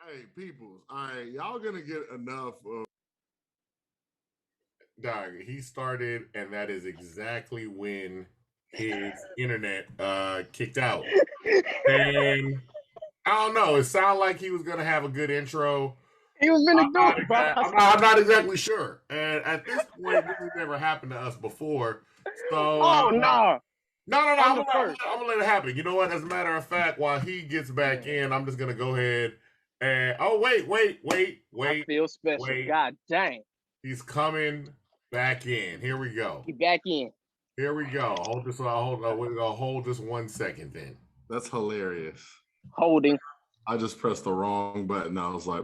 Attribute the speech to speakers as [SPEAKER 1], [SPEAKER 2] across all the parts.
[SPEAKER 1] Hey, peoples. All right, y'all gonna get enough of.
[SPEAKER 2] Dog, he started, and that is exactly when his internet kicked out. And I don't know. It sounded like he was gonna have a good intro.
[SPEAKER 3] He was gonna do it, bro.
[SPEAKER 2] I'm not exactly sure. And at this point, this has never happened to us before. So
[SPEAKER 3] Oh no.
[SPEAKER 2] no.
[SPEAKER 3] I'm the first.
[SPEAKER 2] I'm gonna let it happen. You know what? As a matter of fact, while he gets back in, I'm just gonna go ahead and
[SPEAKER 3] I feel special.
[SPEAKER 2] wait.
[SPEAKER 3] God dang.
[SPEAKER 2] He's coming back in. Here we go.
[SPEAKER 3] He back in.
[SPEAKER 2] Here we go. Hold this. We're gonna hold this 1 second. Then
[SPEAKER 1] That's hilarious.
[SPEAKER 3] Holding.
[SPEAKER 1] I just pressed the wrong button. I was like,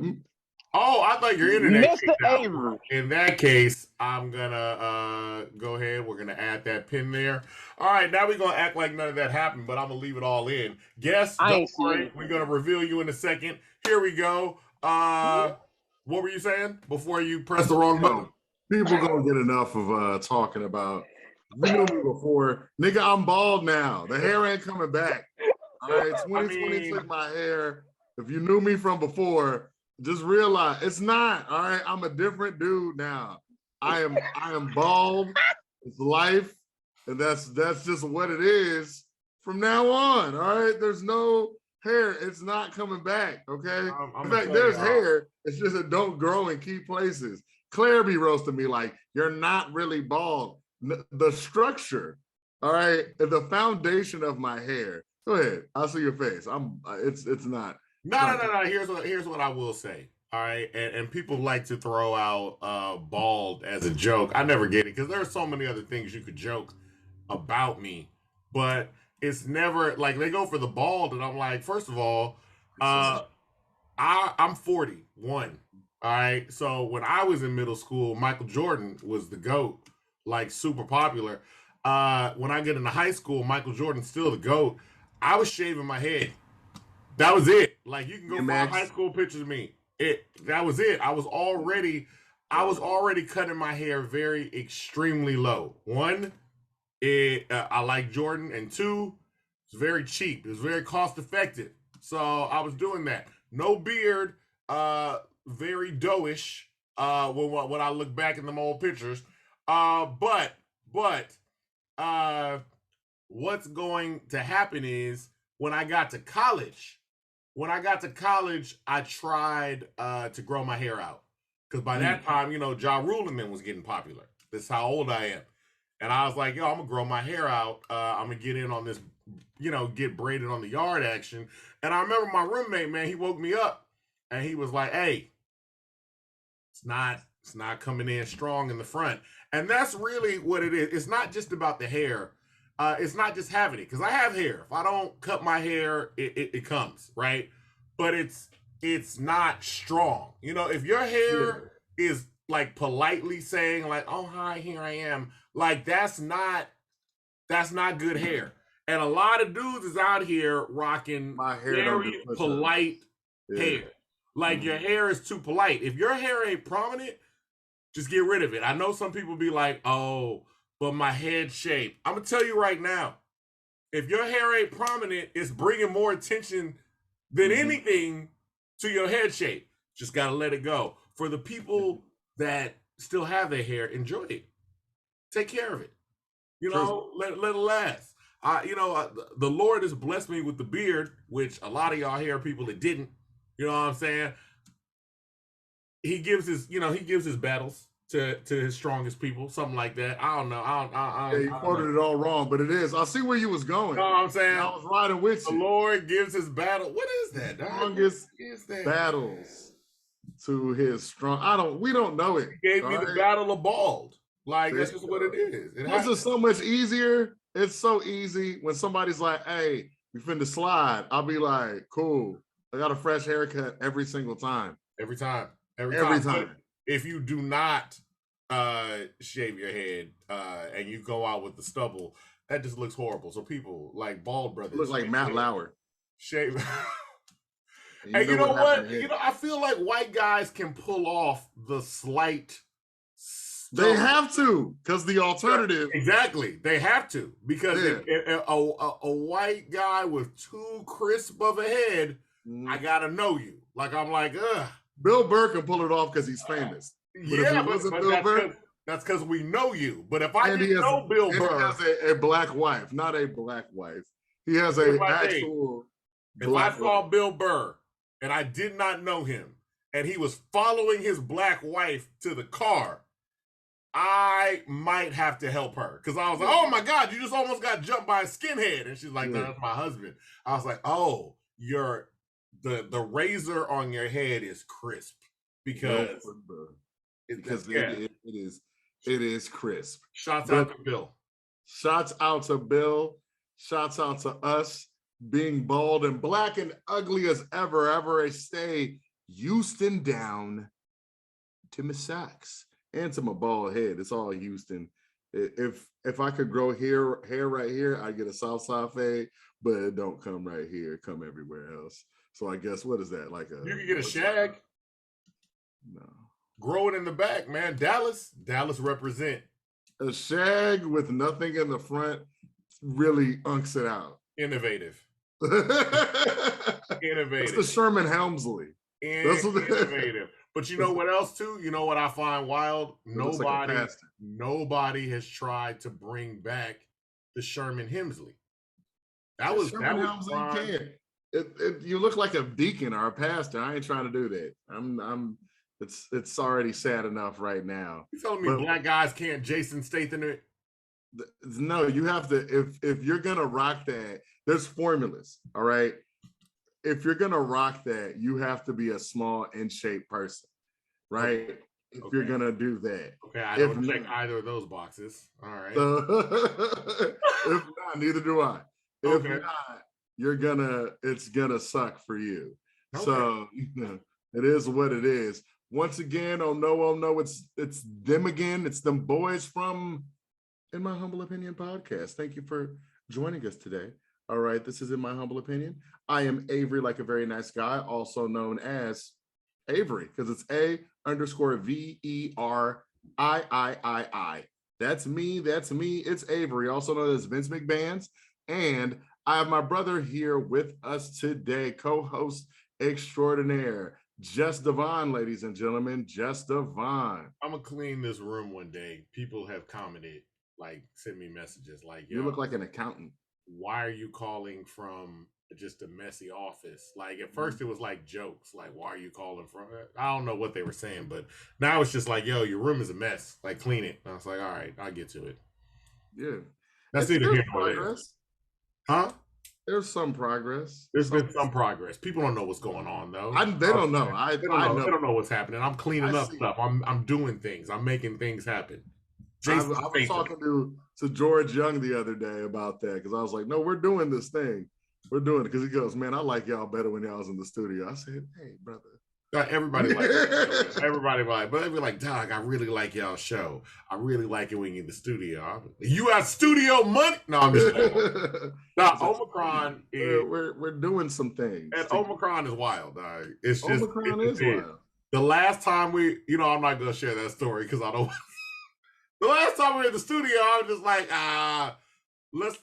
[SPEAKER 2] oh, I thought your internet.
[SPEAKER 3] Mr. Avery.
[SPEAKER 2] In that case, I'm gonna go ahead. We're gonna add that pin there. All right, now we're gonna act like none of that happened, but I'm gonna leave it all in. Guess don't worry. We're gonna reveal you in a second. Here we go. What were you saying before you pressed the wrong button?
[SPEAKER 1] People gonna get enough of talking about. You knew me before, nigga. I'm bald now. The hair ain't coming back. All right, 2020 took my hair. If you knew me from before, just realize it's not. All right, I'm a different dude now. I am bald. It's life, and that's just what it is from now on. All right, there's no hair. It's not coming back. Okay. In fact, there's hair. It's just it don't grow in key places. Claire be roasting me like you're not really bald. The structure, all right, the foundation of my hair. Go ahead. I'll see your face. It's not.
[SPEAKER 2] No. Here's what I will say. All right, and people like to throw out bald as a joke. I never get it because there are so many other things you could joke about me, but it's never like they go for the bald, and I'm like, first of all, I'm 41. All right, so when I was in middle school, Michael Jordan was the GOAT, like super popular. When I get into high school, Michael Jordan's still the GOAT. I was shaving my head. That was it. Like you can go find high school pictures of me. That was it. I was already cutting my hair very extremely low. One, I like Jordan, and two, it's very cheap. It was very cost effective. So I was doing that. No beard, very doughish. When I look back in them old pictures, but what's going to happen is when I got to college, I tried to grow my hair out because by that time, Ja Rule and them was getting popular. That's how old I am, and I was like, yo, I'm gonna grow my hair out. I'm gonna get in on this, get braided on the yard action. And I remember my roommate, man, he woke me up and he was like, hey, it's not coming in strong in the front. And that's really what it is. It's not just about the hair. It's not just having it, because I have hair. If I don't cut my hair, it comes, right? But it's not strong. If your hair is like politely saying like, oh, hi, here I am, like that's not good hair. And a lot of dudes is out here rocking
[SPEAKER 1] my hair
[SPEAKER 2] very polite hair. Like your hair is too polite. If your hair ain't prominent, just get rid of it. I know some people be like, oh, but my head shape. I'm going to tell you right now, if your hair ain't prominent, it's bringing more attention than anything to your head shape. Just got to let it go. For the people that still have their hair, enjoy it. Take care of it. Let it last. The Lord has blessed me with the beard, which a lot of y'all here are people that didn't. You know what I'm saying? He gives his battles to his strongest people, something like that. I don't know.
[SPEAKER 1] You quoted it all wrong, but it is. I see where you was going.
[SPEAKER 2] You know what I'm saying?
[SPEAKER 1] I was riding with you.
[SPEAKER 2] The Lord gives his battle. What is that?
[SPEAKER 1] Strongest battles to his strong. We don't know it.
[SPEAKER 2] He gave me the battle of bald. Like that's just what it is.
[SPEAKER 1] This is so much easier. It's so easy when somebody's like, "Hey, we finna slide." I'll be like, "Cool." I got a fresh haircut every single time.
[SPEAKER 2] Every time. If you do not shave your head and you go out with the stubble, that just looks horrible. So people like bald brothers
[SPEAKER 1] look like Matt Lauer.
[SPEAKER 2] Shave. And you know what? I feel like white guys can pull off the slight.
[SPEAKER 1] They have to, because the alternative.
[SPEAKER 2] Exactly, they have to, because if a white guy with too crisp of a head I gotta know you. Like I'm like, ugh.
[SPEAKER 1] Bill Burr can pull it off because he's famous. But if it wasn't Bill Burr,
[SPEAKER 2] that's because we know you. But if I didn't know Bill Burr,
[SPEAKER 1] he has a black wife, not a black wife. He has a actual.
[SPEAKER 2] If I saw Bill Burr and I did not know him, and he was following his black wife to the car, I might have to help her because I was like, "Oh my God, you just almost got jumped by a skinhead," and she's like, "No, that's my husband." I was like, "Oh, the razor on your head is crisp because
[SPEAKER 1] it is crisp."
[SPEAKER 2] Shouts out to Bill.
[SPEAKER 1] Shouts out to Bill. Shouts out to us being bald and black and ugly as ever. Stay Houston down to my socks and to my bald head. It's all Houston. If I could grow hair right here, I'd get a south side fade, but it don't come right here. It come everywhere else. So I guess what is that? Like
[SPEAKER 2] you can get a shag.
[SPEAKER 1] No.
[SPEAKER 2] Grow it in the back, man. Dallas represent.
[SPEAKER 1] A shag with nothing in the front really unks it out.
[SPEAKER 2] Innovative. Innovative.
[SPEAKER 1] It's the Sherman Helmsley.
[SPEAKER 2] Innovative. But you know what else too? You know what I find wild? Nobody has tried to bring back the Sherman Hemsley. That was Helmsley.
[SPEAKER 1] You look like a deacon or a pastor. I ain't trying to do that. It's already sad enough right now.
[SPEAKER 2] You telling me black guys can't Jason Statham it?
[SPEAKER 1] No, you have to. If you're gonna rock that, there's formulas. All right. If you're gonna rock that, you have to be a small in shape person, right? If you're gonna do that.
[SPEAKER 2] Okay, I don't check either of those boxes. All right.
[SPEAKER 1] If not, neither do I. If not, it's gonna suck for you. Okay. So it is what it is. Once again, oh no, it's them again. It's them boys from In My Humble Opinion podcast. Thank you for joining us today. All right, this is In My Humble Opinion. I am Avery, like a very nice guy, also known as Avery, because it's _VERIII. That's me. It's Avery, also known as Vince McBands. And I have my brother here with us today, co-host extraordinaire, Just Devon, ladies and gentlemen, Just Devon.
[SPEAKER 2] I'm going to clean this room one day. People have commented, like, send me messages like,
[SPEAKER 1] you look like an accountant.
[SPEAKER 2] Why are you calling from just a messy office? Like at first it was like jokes, like why are you calling from? I don't know what they were saying, but now it's just like, yo, your room is a mess. Like clean it. And I was like, all right, I'll get to it.
[SPEAKER 1] Yeah,
[SPEAKER 2] that's either here or there. Huh?
[SPEAKER 1] There's some progress.
[SPEAKER 2] There's been some progress. People don't know what's going on though.
[SPEAKER 1] They don't know.
[SPEAKER 2] They don't know what's happening. I'm cleaning up stuff. I'm doing things. I'm making things happen.
[SPEAKER 1] I was talking to George Young the other day about that because I was like, no, we're doing this thing. We're doing it because he goes, man, I like y'all better when y'all was in the studio. I said, hey, brother.
[SPEAKER 2] Everybody likes it. Everybody like, but they be like, Doug, I really like y'all show. I really like it when you're in the studio. You got studio money? No, I'm just kidding. Now, Omicron is
[SPEAKER 1] we're doing some things.
[SPEAKER 2] And Omicron is wild, dog. It's just
[SPEAKER 1] Omicron is wild.
[SPEAKER 2] The last time I'm not gonna share that story because I don't. The last time we were in the studio, I was just like,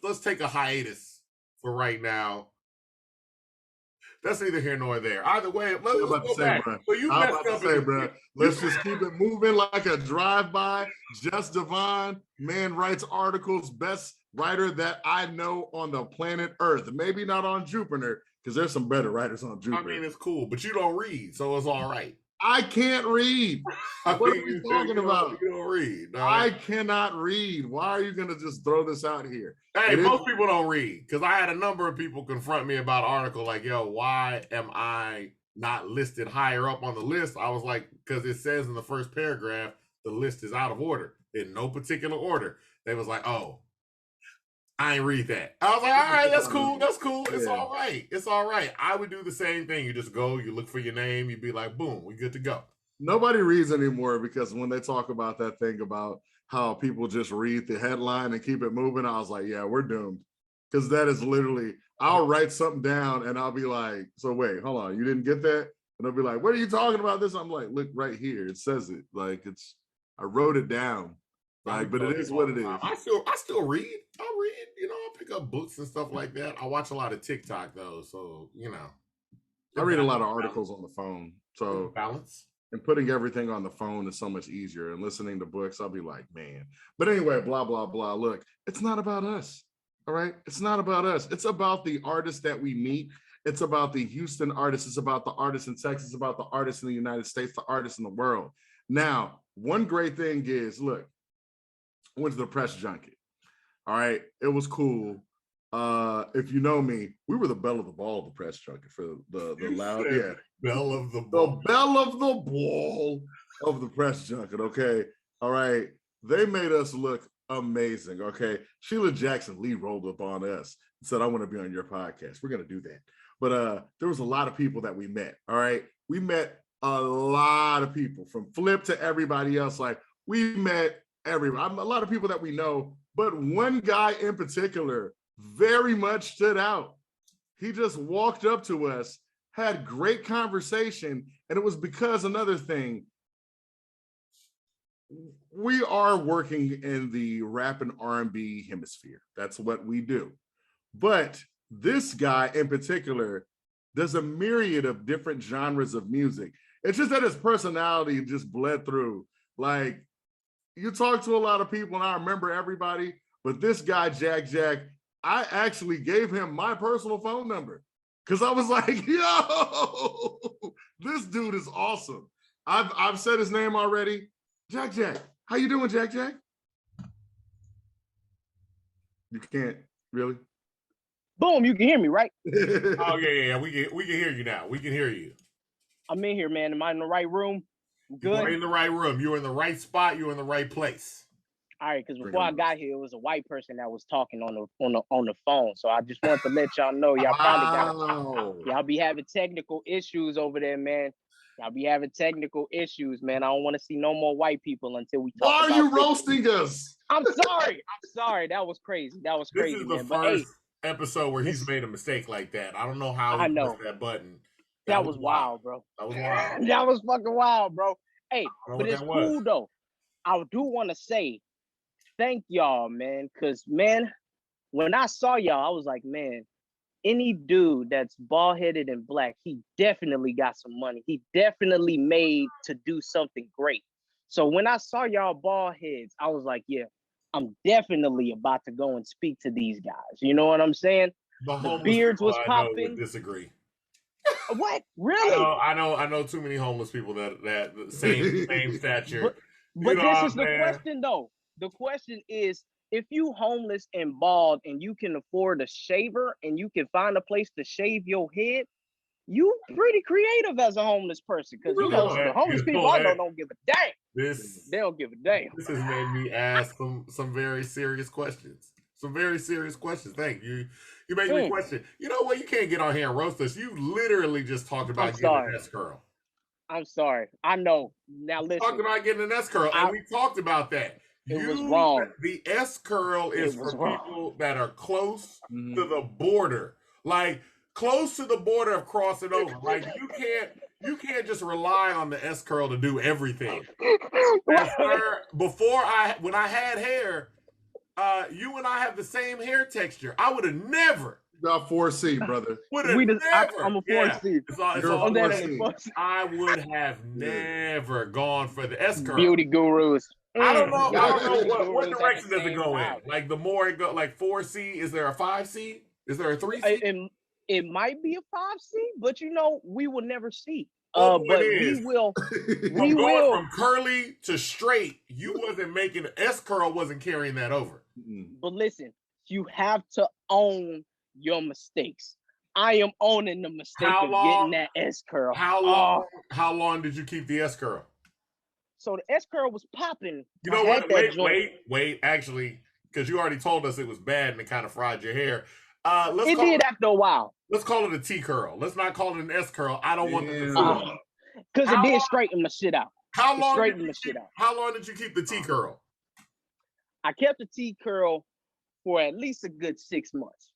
[SPEAKER 2] let's take a hiatus for right now. That's neither here nor there. Either way, let's go back. So you messed up,
[SPEAKER 1] bro. Let's just keep it moving like a drive-by. Just Devon, man, writes articles, best writer that I know on the planet Earth. Maybe not on Jupiter, because there's some better writers on Jupiter.
[SPEAKER 2] I mean, it's cool, but you don't read, so it's all right.
[SPEAKER 1] I can't read. What are we talking about?
[SPEAKER 2] You don't read. No.
[SPEAKER 1] I cannot read. Why are you going to just throw this out here?
[SPEAKER 2] Hey, most people don't read because I had a number of people confront me about an article like, yo, why am I not listed higher up on the list? I was like, because it says in the first paragraph, the list is out of order in no particular order. They was like, oh, I ain't read that. I was like, all right, that's cool. That's cool. It's all right. It's all right. I would do the same thing. You just go, you look for your name, you'd be like, boom, we good to go.
[SPEAKER 1] Nobody reads anymore because when they talk about that thing about how people just read the headline and keep it moving, I was like, yeah, we're doomed. Because that is literally, I'll write something down and I'll be like, so wait, hold on, you didn't get that? And they'll be like, what are you talking about this? I'm like, look right here. It says it. Like I wrote it down. Like, but it is what it is.
[SPEAKER 2] I still read. I read, I pick up books and stuff like that. I watch a lot of TikTok though, so
[SPEAKER 1] I read a lot of articles on the phone. So
[SPEAKER 2] balance.
[SPEAKER 1] And putting everything on the phone is so much easier. And listening to books, I'll be like, man. But anyway, blah, blah, blah. Look, it's not about us. All right. It's not about us. It's about the artists that we meet. It's about the Houston artists. It's about the artists in Texas. It's about the artists in the United States, the artists in the world. Now, one great thing is, look, I went to the press junket. All right. It was cool. If you know me, we were the belle of the ball of the press junket for the loud, yeah.
[SPEAKER 2] Belle of the ball.
[SPEAKER 1] The belle of the ball of the press junket, okay? All right. They made us look amazing, okay? Sheila Jackson Lee rolled up on us and said, I want to be on your podcast. We're going to do that. But there was a lot of people that we met, all right? We met a lot of people from Flip to everybody else. Like, we met everybody. A lot of people that we know, but one guy in particular very much stood out. He just walked up to us, had great conversation, and it was because another thing, we are working in the rap and R&B hemisphere. That's what we do. But this guy in particular does a myriad of different genres of music. It's just that his personality just bled through. Like, you talk to a lot of people, and I remember everybody, but this guy, Jack, I actually gave him my personal phone number because I was like, yo, this dude is awesome. I've said his name already. Jack. How you doing, Jack? You can't really?
[SPEAKER 3] Boom, you can hear me, right?
[SPEAKER 2] Oh, yeah. We can hear you now. We can hear you.
[SPEAKER 3] I'm in here, man. Am I in the right room? Good.
[SPEAKER 2] You're in the right room. You're in the right spot. You're in the right place.
[SPEAKER 3] All right, because before I got here, it was a white person that was talking on the phone. So I just wanted to let y'all know, y'all probably y'all be having technical issues over there, man. Y'all be having technical issues, man. I don't want to see no more white people until we talk.
[SPEAKER 1] Why are you roasting us?
[SPEAKER 3] I'm sorry. That was crazy.
[SPEAKER 2] This is the first episode where he's made a mistake like that. I don't know how he pressed that button.
[SPEAKER 3] That was wild, bro.
[SPEAKER 2] That was wild.
[SPEAKER 3] That was fucking wild, bro. Hey, but it's cool though. I do want to say thank y'all, man, because, man, when I saw y'all, I was like, man, any dude that's bald-headed and black, he definitely got some money. He definitely made to do something great. So when I saw y'all bald heads, I was like, yeah, I'm definitely about to go and speak to these guys. You know what I'm saying? The beards was popping.
[SPEAKER 2] Disagree.
[SPEAKER 3] What? Really?
[SPEAKER 2] I know too many homeless people that same stature.
[SPEAKER 3] But this is the question, though. The question is, if you homeless and bald and you can afford a shaver and you can find a place to shave your head, you pretty creative as a homeless person. Because you know the homeless people I know don't give a damn. They don't give a damn.
[SPEAKER 2] This has made me ask some very serious questions. Some very serious questions. Thank you. You made me question. You know what? You can't get on here and roast us. You literally just talked about getting an S-curl.
[SPEAKER 3] I'm sorry. I know. Now listen.
[SPEAKER 2] Talked about getting an S-curl, and we talked about that.
[SPEAKER 3] It was wrong.
[SPEAKER 2] The S-curl is for people that are close to the border. Like, close to the border of crossing over. Like, you can't just rely on the S-curl to do everything. When I had hair, you and I have the same hair texture. I would have never.
[SPEAKER 1] Got 4C, brother.
[SPEAKER 3] I'm a 4C.
[SPEAKER 2] I would have never gone for the S-curl.
[SPEAKER 3] Beauty gurus.
[SPEAKER 2] I don't know what direction does it go in. Like, the more it go, like 4C, is there a 5C? Is there a 3C?
[SPEAKER 3] It might be a 5C, but you know, we will never see.
[SPEAKER 2] But
[SPEAKER 3] we will.
[SPEAKER 2] From curly to straight, you wasn't making S-curl, wasn't carrying that over.
[SPEAKER 3] But listen, you have to own your mistakes. I am owning the mistake of getting that S-curl.
[SPEAKER 2] How long did you keep the S-curl?
[SPEAKER 3] So the S-curl was popping.
[SPEAKER 2] You know what? Wait. Actually, because you already told us it was bad and it kind of fried your hair. It did after a while. Let's call it a T-curl. Let's not call it an S-curl. I don't want the
[SPEAKER 3] because it did straighten the shit out. How long did
[SPEAKER 2] you keep the T-curl?
[SPEAKER 3] I kept the T-curl for at least a good 6 months.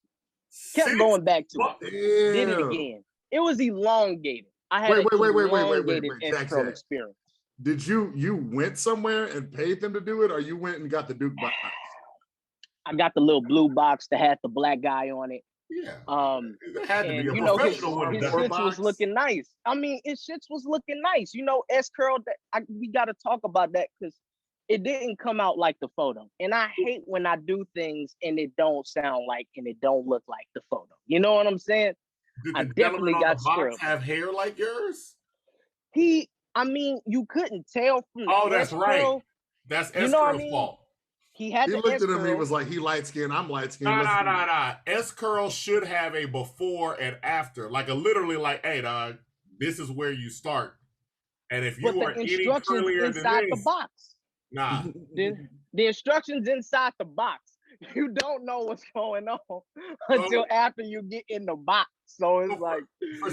[SPEAKER 3] Kept going back to it. Did it again. It was elongated. I had elongated S-curl experience.
[SPEAKER 1] Did you went somewhere and paid them to do it, or you went and got the Duke box?
[SPEAKER 3] I got the little blue box that had the black guy on it.
[SPEAKER 2] Yeah.
[SPEAKER 3] It
[SPEAKER 2] had to be a
[SPEAKER 3] you know, his
[SPEAKER 2] professional one.
[SPEAKER 3] his shits was looking nice. I mean, his shits was looking nice. You know, S curl. We got to talk about that because it didn't come out like the photo. And I hate when I do things and it don't sound like and it don't look like the photo. You know what I'm saying?
[SPEAKER 2] Did
[SPEAKER 3] I
[SPEAKER 2] the
[SPEAKER 3] definitely
[SPEAKER 2] gentleman on
[SPEAKER 3] got
[SPEAKER 2] the box
[SPEAKER 3] screwed.
[SPEAKER 2] have hair like yours?
[SPEAKER 3] I mean, you couldn't tell from the
[SPEAKER 2] that's
[SPEAKER 3] S-curl.
[SPEAKER 2] right. That's S curl's fault.
[SPEAKER 3] He had
[SPEAKER 1] he
[SPEAKER 3] the
[SPEAKER 1] looked
[SPEAKER 3] S-curl.
[SPEAKER 1] at him. He was like, "He light skinned. I'm light skinned."
[SPEAKER 2] Nah. S curl should have a before and after, like a literally like, hey, dog, this is where you start. And if you are any curlier
[SPEAKER 3] inside
[SPEAKER 2] than this,
[SPEAKER 3] the box.
[SPEAKER 2] nah.
[SPEAKER 3] The instructions inside the box. You don't know what's going on until after you get in the box. So it's like
[SPEAKER 2] for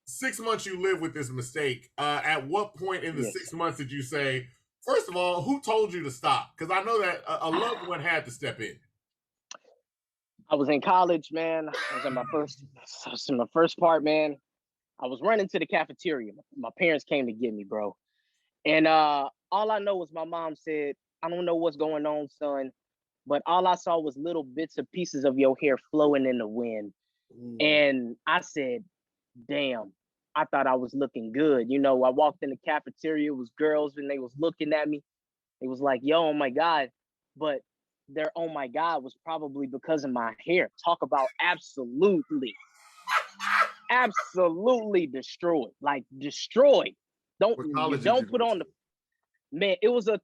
[SPEAKER 2] 6 months you live with this mistake. At what point in the 6 months did you say, first of all, who told you to stop? Because I know that a loved one had to step in.
[SPEAKER 3] I was in college, man. I was in my first part, man. I was running to the cafeteria. My parents came to get me, bro. And all I know was my mom said, I don't know what's going on, son, but all I saw was little bits of pieces of your hair flowing in the wind. And I said, damn, I thought I was looking good. You know, I walked in the cafeteria, it was girls and they was looking at me. It was like, yo, oh my God. But their oh my God was probably because of my hair. Talk about absolutely destroyed. Like destroyed. Don't put on the man. It was a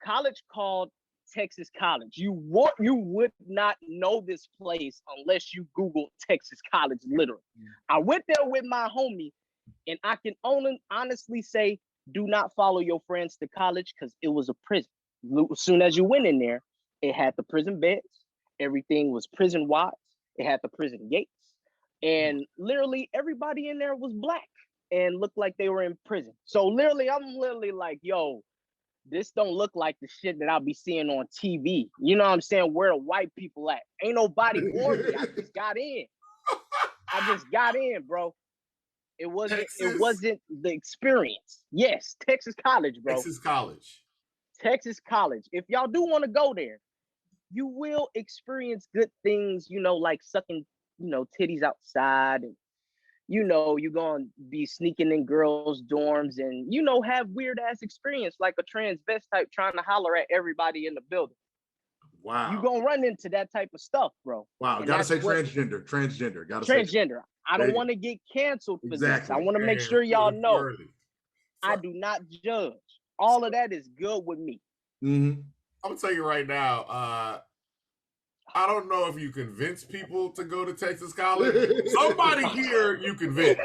[SPEAKER 3] college called Texas College. You would not know this place unless you Google Texas College, literally. I went there with my homie, and I can honestly say, do not follow your friends to college because it was a prison. As soon as you went in there, it had the prison beds. Everything was prison wise. It had the prison gates. And literally everybody in there was black and looked like they were in prison. So literally, I'm literally like, yo, this don't look like the shit that I'll be seeing on TV. You know what I'm saying? Where the white people at? Ain't nobody warned me. I just got in, bro. It wasn't the experience. Yes, Texas College, bro. Texas College. If y'all do want to go there, you will experience good things, you know, like sucking, you know, titties outside, and you know, you're gonna be sneaking in girls' dorms and, you know, have weird ass experience like a transvestite trying to holler at everybody in the building.
[SPEAKER 1] Wow.
[SPEAKER 3] You're gonna run into that type of stuff, bro.
[SPEAKER 1] Wow.
[SPEAKER 3] And
[SPEAKER 1] gotta say transgender. Gotta
[SPEAKER 3] transgender. I don't want to get canceled for this. I want to make sure y'all know I do not judge. All of that is good with me.
[SPEAKER 2] I'm gonna tell you right now, I don't know if you convince people to go to Texas College. Somebody here you convince.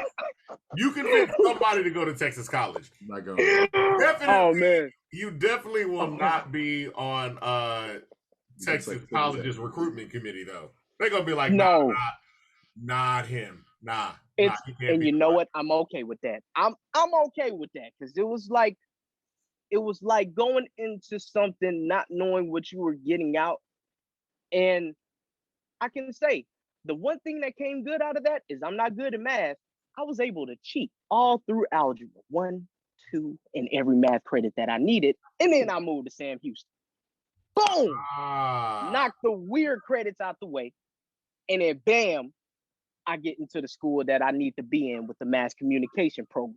[SPEAKER 2] You convince somebody to go to Texas College.
[SPEAKER 1] Not going.
[SPEAKER 2] Definitely,
[SPEAKER 3] oh man,
[SPEAKER 2] you definitely will not be on Texas College's recruitment committee though. They're gonna be like, no, not him. Nah.
[SPEAKER 3] And you know what? I'm okay with that. I'm okay with that because it was like going into something not knowing what you were getting out. And I can say the one thing that came good out of that is I'm not good at math. I was able to cheat all through algebra 1, 2, and every math credit that I needed. And then I moved to Sam Houston. Boom! Knock the weird credits out the way. And then bam, I get into the school that I need to be in with the mass communication program.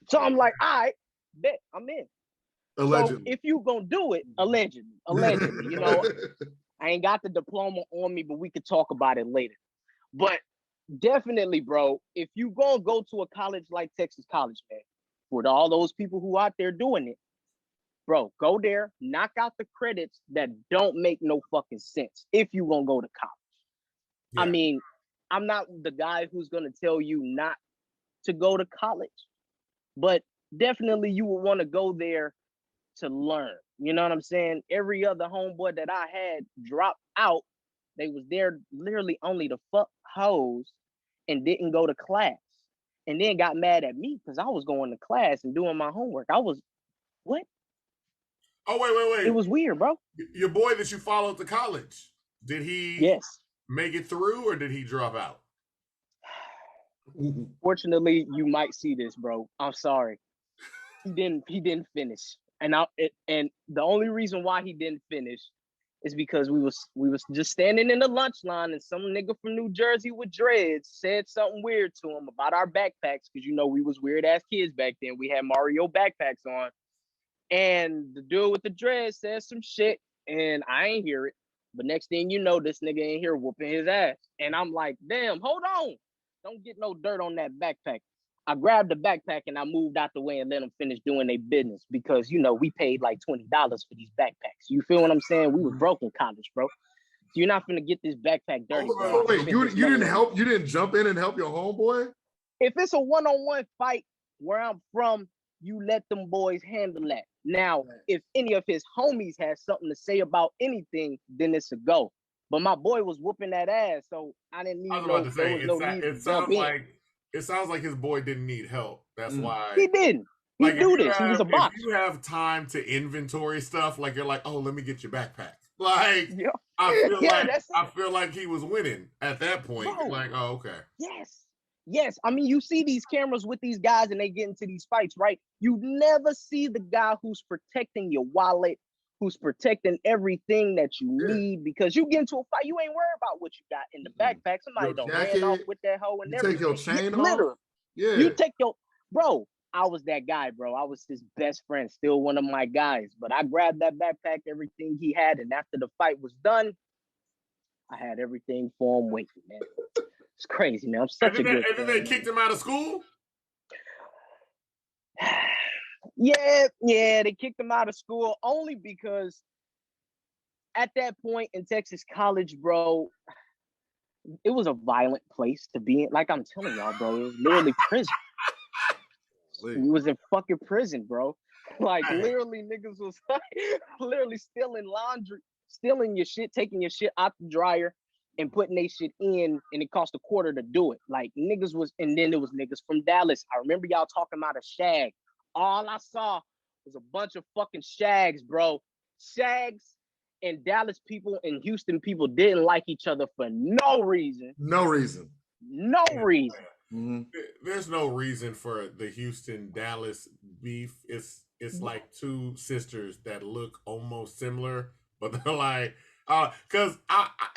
[SPEAKER 3] So I'm like, all right, bet I'm in. Allegedly. So if you gonna do it, allegedly, you know, I ain't got the diploma on me, but we could talk about it later. But definitely, bro, if you gonna go to a college like Texas College, man, for all those people who out there doing it, bro, go there, knock out the credits that don't make no fucking sense if you gonna go to college. Yeah. I mean, I'm not the guy who's gonna tell you not to go to college, but definitely you would want to go there to learn. You know what I'm saying? Every other homeboy that I had dropped out. They was there literally only to fuck hoes and didn't go to class. And then got mad at me because I was going to class and doing my homework. I was, what?
[SPEAKER 2] Oh, wait.
[SPEAKER 3] It was weird, bro.
[SPEAKER 2] Your boy that you followed to college, did he make it through or did he drop out?
[SPEAKER 3] Fortunately, you might see this, bro. I'm sorry. He didn't finish. And the only reason why he didn't finish is because we was just standing in the lunch line and some nigga from New Jersey with dreads said something weird to him about our backpacks, because you know we was weird ass kids back then. We had Mario backpacks on, and the dude with the dreads said some shit, and I ain't hear it. But next thing you know, this nigga in here whooping his ass, and I'm like, damn, hold on, don't get no dirt on that backpack. I grabbed the backpack and I moved out the way and let them finish doing their business, because you know we paid like $20 for these backpacks. You feel what I'm saying? We was broke in college, bro. So you're not gonna get this backpack dirty.
[SPEAKER 1] Oh, wait, you didn't help? You didn't jump in and help your homeboy?
[SPEAKER 3] If it's a one-on-one fight where I'm from, you let them boys handle that. Now, if any of his homies has something to say about anything, then it's a go. But my boy was whooping that ass, so I didn't need no. There was no need to jump in.
[SPEAKER 2] It sounds like his boy didn't need help. That's why
[SPEAKER 3] he didn't. He
[SPEAKER 2] like,
[SPEAKER 3] do this. He was a box.
[SPEAKER 2] If you have time to inventory stuff, like you're like, oh, let me get your backpack. Like, yeah. I feel like he was winning at that point. Bro, like, oh, okay.
[SPEAKER 3] Yes. I mean, you see these cameras with these guys and they get into these fights, right? You never see the guy who's protecting your wallet, who's protecting everything that you need, because you get into a fight, you ain't worried about what you got in the backpack. Somebody don't ran off with that hoe and everything.
[SPEAKER 1] Take your chain off.
[SPEAKER 3] Literally.
[SPEAKER 1] Yeah.
[SPEAKER 3] You take your bro. I was that guy, bro. I was his best friend, still one of my guys. But I grabbed that backpack, everything he had, and after the fight was done, I had everything for him waiting, man. It's crazy, man. I'm such a good friend.
[SPEAKER 2] And then they kicked him out of school?
[SPEAKER 3] Yeah, they kicked him out of school only because at that point in Texas college, bro, it was a violent place to be in. Like I'm telling y'all, bro, it was literally prison. We was in fucking prison, bro. Like literally niggas was like literally stealing laundry, stealing your shit, taking your shit out the dryer and putting their shit in, and it cost $0.25 to do it. Like niggas was, and then there was niggas from Dallas. I remember y'all talking about a shag. All I saw was a bunch of fucking shags, bro. Shags and Dallas people and Houston people didn't like each other for no reason.
[SPEAKER 1] No reason.
[SPEAKER 2] Mm-hmm. There's no reason for the Houston-Dallas beef. It's like two sisters that look almost similar, but they're like, because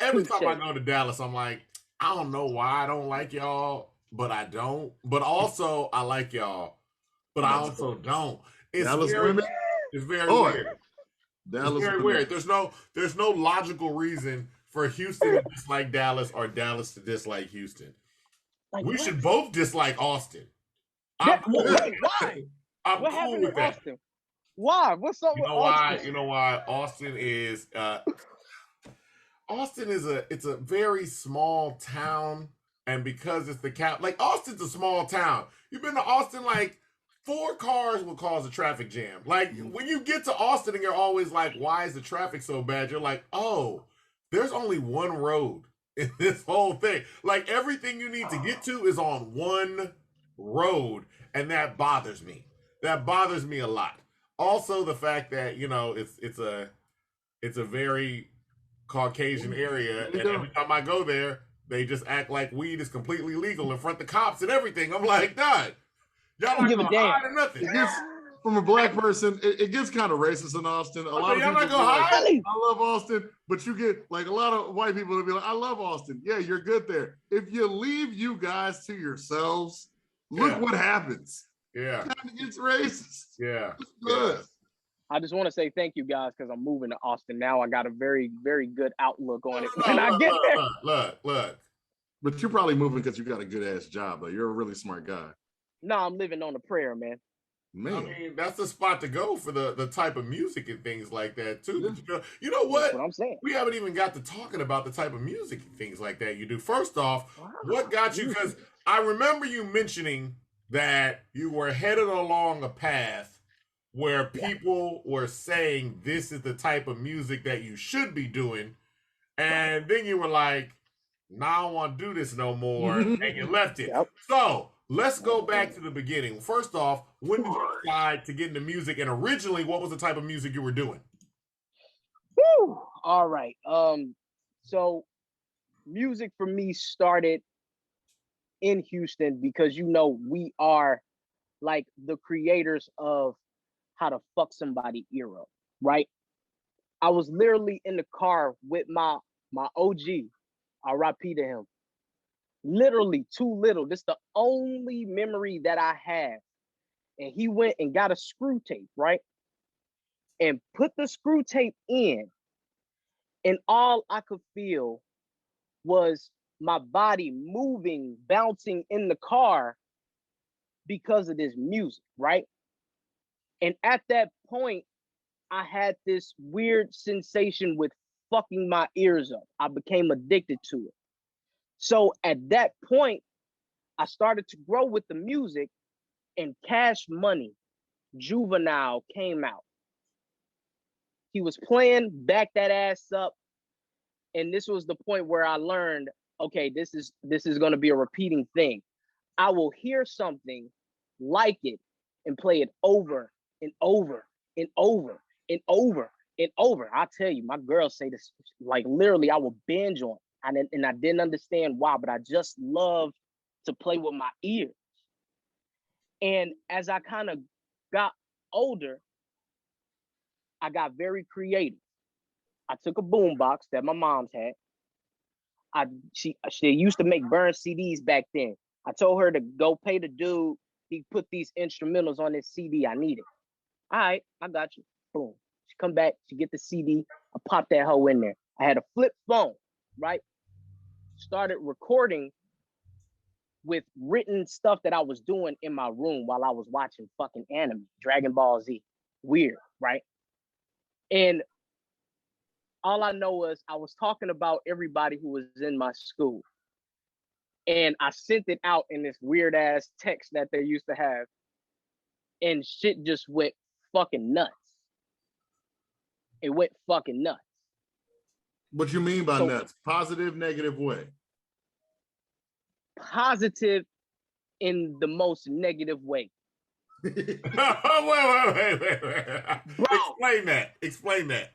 [SPEAKER 2] every time I go to Dallas, I'm like, I don't know why I don't like y'all, but I don't. But also, I like y'all, but I also don't. It's
[SPEAKER 1] Dallas
[SPEAKER 2] very,
[SPEAKER 1] women?
[SPEAKER 2] It's very weird.
[SPEAKER 1] Dallas
[SPEAKER 2] it's very
[SPEAKER 1] women.
[SPEAKER 2] weird. There's no logical reason for Houston to dislike Dallas or Dallas to dislike Houston. Like, we should both dislike Austin.
[SPEAKER 3] I'm cool. Wait, why?
[SPEAKER 2] I'm
[SPEAKER 3] what
[SPEAKER 2] cool
[SPEAKER 3] happened
[SPEAKER 2] with
[SPEAKER 3] in
[SPEAKER 2] that.
[SPEAKER 3] Austin? Why? What's up with Austin?
[SPEAKER 2] You know why? Austin is it's a very small town, and because it's the cap, like Austin's a small town. You've been to Austin, like 4 cars will cause a traffic jam. Like when you get to Austin and you're always like, why is the traffic so bad? You're like, oh, there's only one road in this whole thing. Like everything you need to get to is on one road, and that bothers me. That bothers me a lot. Also, the fact that it's a very Caucasian area, and every time I go there, they just act like weed is completely legal in front of the cops and everything. I'm like, God, y'all don't give a damn or nothing.
[SPEAKER 1] From a black person, it gets kind of racist in Austin. A lot of people
[SPEAKER 2] like,
[SPEAKER 1] I love Austin, but you get like a lot of white people will be like, I love Austin. Yeah, you're good there. If you leave you guys to yourselves, look what happens.
[SPEAKER 2] Yeah,
[SPEAKER 1] it kind of gets racist.
[SPEAKER 2] Yeah,
[SPEAKER 1] it's good.
[SPEAKER 3] I just want to say thank you guys because I'm moving to Austin now. I got a very, very good outlook on it.
[SPEAKER 2] Look.
[SPEAKER 1] But you're probably moving because you got a good ass job, though. You're a really smart guy.
[SPEAKER 3] No, I'm living on a prayer, man.
[SPEAKER 2] I mean, that's the spot to go for the type of music and things like that too. But you know what?
[SPEAKER 3] That's what I'm saying.
[SPEAKER 2] We haven't even got to talking about the type of music and things like that you do. First off, what got you? Because I remember you mentioning that you were headed along a path where people were saying this is the type of music that you should be doing, and then you were like, "Nah, I don't want to do this no more," and you left it. Yep. So let's go back to the beginning. First off, when did you decide to get into music, and originally, what was the type of music you were doing?
[SPEAKER 3] Woo! All right. So music for me started in Houston because we are like the creators of how to fuck somebody era, right? I was literally in the car with my OG, RIP to him. Literally too little. This is the only memory that I have. And he went and got a screw tape, right? And put the screw tape in. And all I could feel was my body moving, bouncing in the car because of this music, right? And at that point, I had this weird sensation with fucking my ears up. I became addicted to it. So at that point, I started to grow with the music, and Cash Money, Juvenile came out. He was playing Back That Ass Up. And this was the point where I learned, okay, this is going to be a repeating thing. I will hear something, like it, and play it over and over and over and over and over. I tell you, my girls say this, like literally I will binge on it. And I didn't understand why, but I just love to play with my ears. And as I kind of got older, I got very creative. I took a boombox that my mom's had. She used to make burn CDs back then. I told her to go pay the dude. He put these instrumentals on this CD I needed. All right, I got you. Boom. She come back, she get the CD. I pop that hoe in there. I had a flip phone, right? Started recording with written stuff that I was doing in my room while I was watching fucking anime, Dragon Ball Z. Weird, right? And all I know is I was talking about everybody who was in my school. And I sent it out in this weird ass text that they used to have. And shit just went fucking nuts. It went fucking nuts.
[SPEAKER 1] What you mean by nuts? Positive, negative way?
[SPEAKER 3] Positive in the most negative way.
[SPEAKER 2] Wait. Bro. Explain that.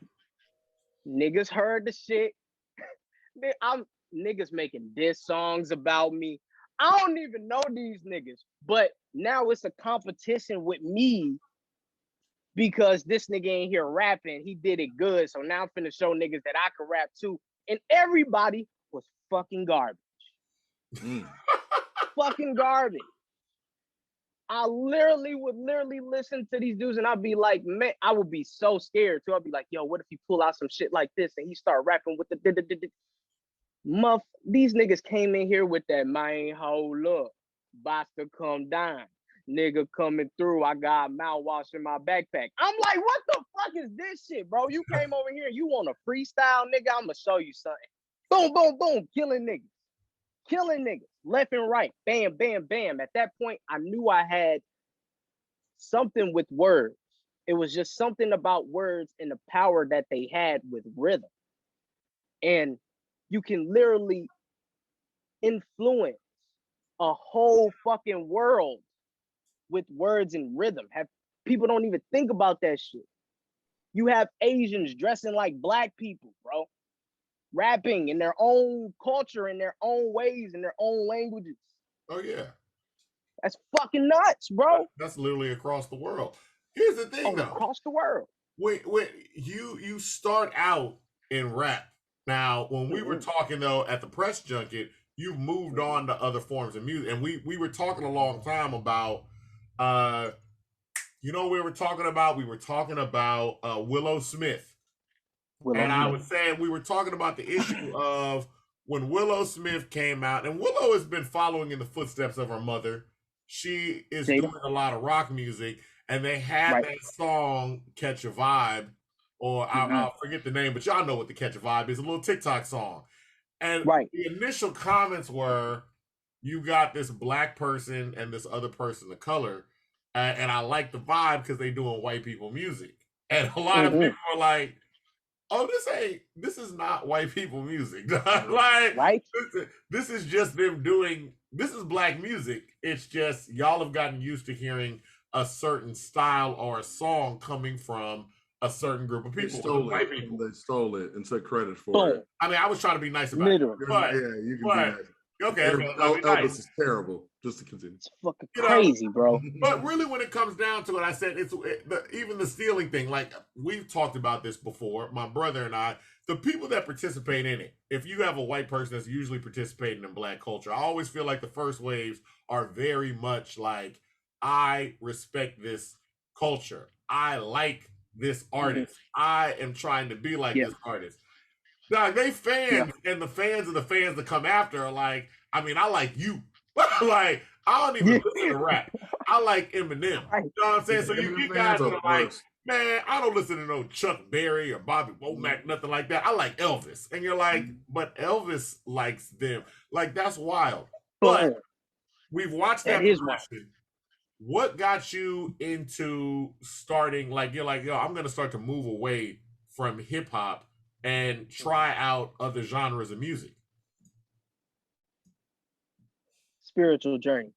[SPEAKER 3] Niggas heard the shit. Niggas making diss songs about me. I don't even know these niggas, but now it's a competition with me because this nigga ain't here rapping. He did it good, so now I'm finna show niggas that I can rap too. And everybody was fucking garbage. Fucking garbage. I would listen to these dudes and I'd be like, man, I would be so scared too. I'd be like, yo, what if he pull out some shit like this and he start rapping with the muff? These niggas came in here with that, man, hold up, bots to come down. Nigga coming through, I got mouthwash in my backpack. I'm like, what the fuck is this shit, bro? You came over here, you want a freestyle, nigga? I'm gonna show you something. Boom, boom, boom, killing niggas, left and right, bam, bam, bam. At that point, I knew I had something with words. It was just something about words and the power that they had with rhythm. And you can literally influence a whole fucking world with words and rhythm. People don't even think about that shit. You have Asians dressing like black people, bro. Rapping in their own culture, in their own ways, in their own languages.
[SPEAKER 2] Oh, yeah.
[SPEAKER 3] That's fucking nuts, bro.
[SPEAKER 2] That's literally across the world. Here's the thing, though.
[SPEAKER 3] Across the world.
[SPEAKER 2] When you start out in rap. Now, when we were talking, though, at the press junket, you've moved on to other forms of music. And we were talking a long time about, you know what we were talking about? We were talking about Willow Smith. I was saying we were talking about the issue of when Willow Smith came out, and Willow has been following in the footsteps of her mother. She is doing a lot of rock music, and they had that song "Catch a Vibe," or I'll forget the name, but y'all know what the "Catch a Vibe" is—a little TikTok song. And the initial comments were, "You got this black person and this other person of color, and I like the vibe because they doing white people music." And a lot of people are like, "Oh, this is not white people music." Like, this is just them doing, this is black music. It's just y'all have gotten used to hearing a certain style or a song coming from a certain group of people.
[SPEAKER 1] They stole it and took credit for it.
[SPEAKER 2] I mean, I was trying to be nice about it.
[SPEAKER 1] But, yeah, you can be nice.
[SPEAKER 2] Okay,
[SPEAKER 1] Elvis is terrible. Just to continue.
[SPEAKER 3] It's fucking crazy, bro.
[SPEAKER 2] But really, when it comes down to it, I said even the stealing thing. Like we've talked about this before, my brother and I. The people that participate in it. If you have a white person that's usually participating in Black culture, I always feel like the first waves are very much like, I respect this culture. I like this artist. I am trying to be like this artist. Like they fans and the fans of the fans that come after are like, I mean, I like you. Like, I don't even listen to rap. I like Eminem. You know what I'm saying? So you get guys that are like, man, I don't listen to no Chuck Berry or Bobby Womack, nothing like that. I like Elvis. And you're like, but Elvis likes them. Like, that's wild. But we've watched that progression. What got you into starting, like, you're like, yo, I'm going to start to move away from hip hop and try out other genres of music?
[SPEAKER 3] Spiritual journey.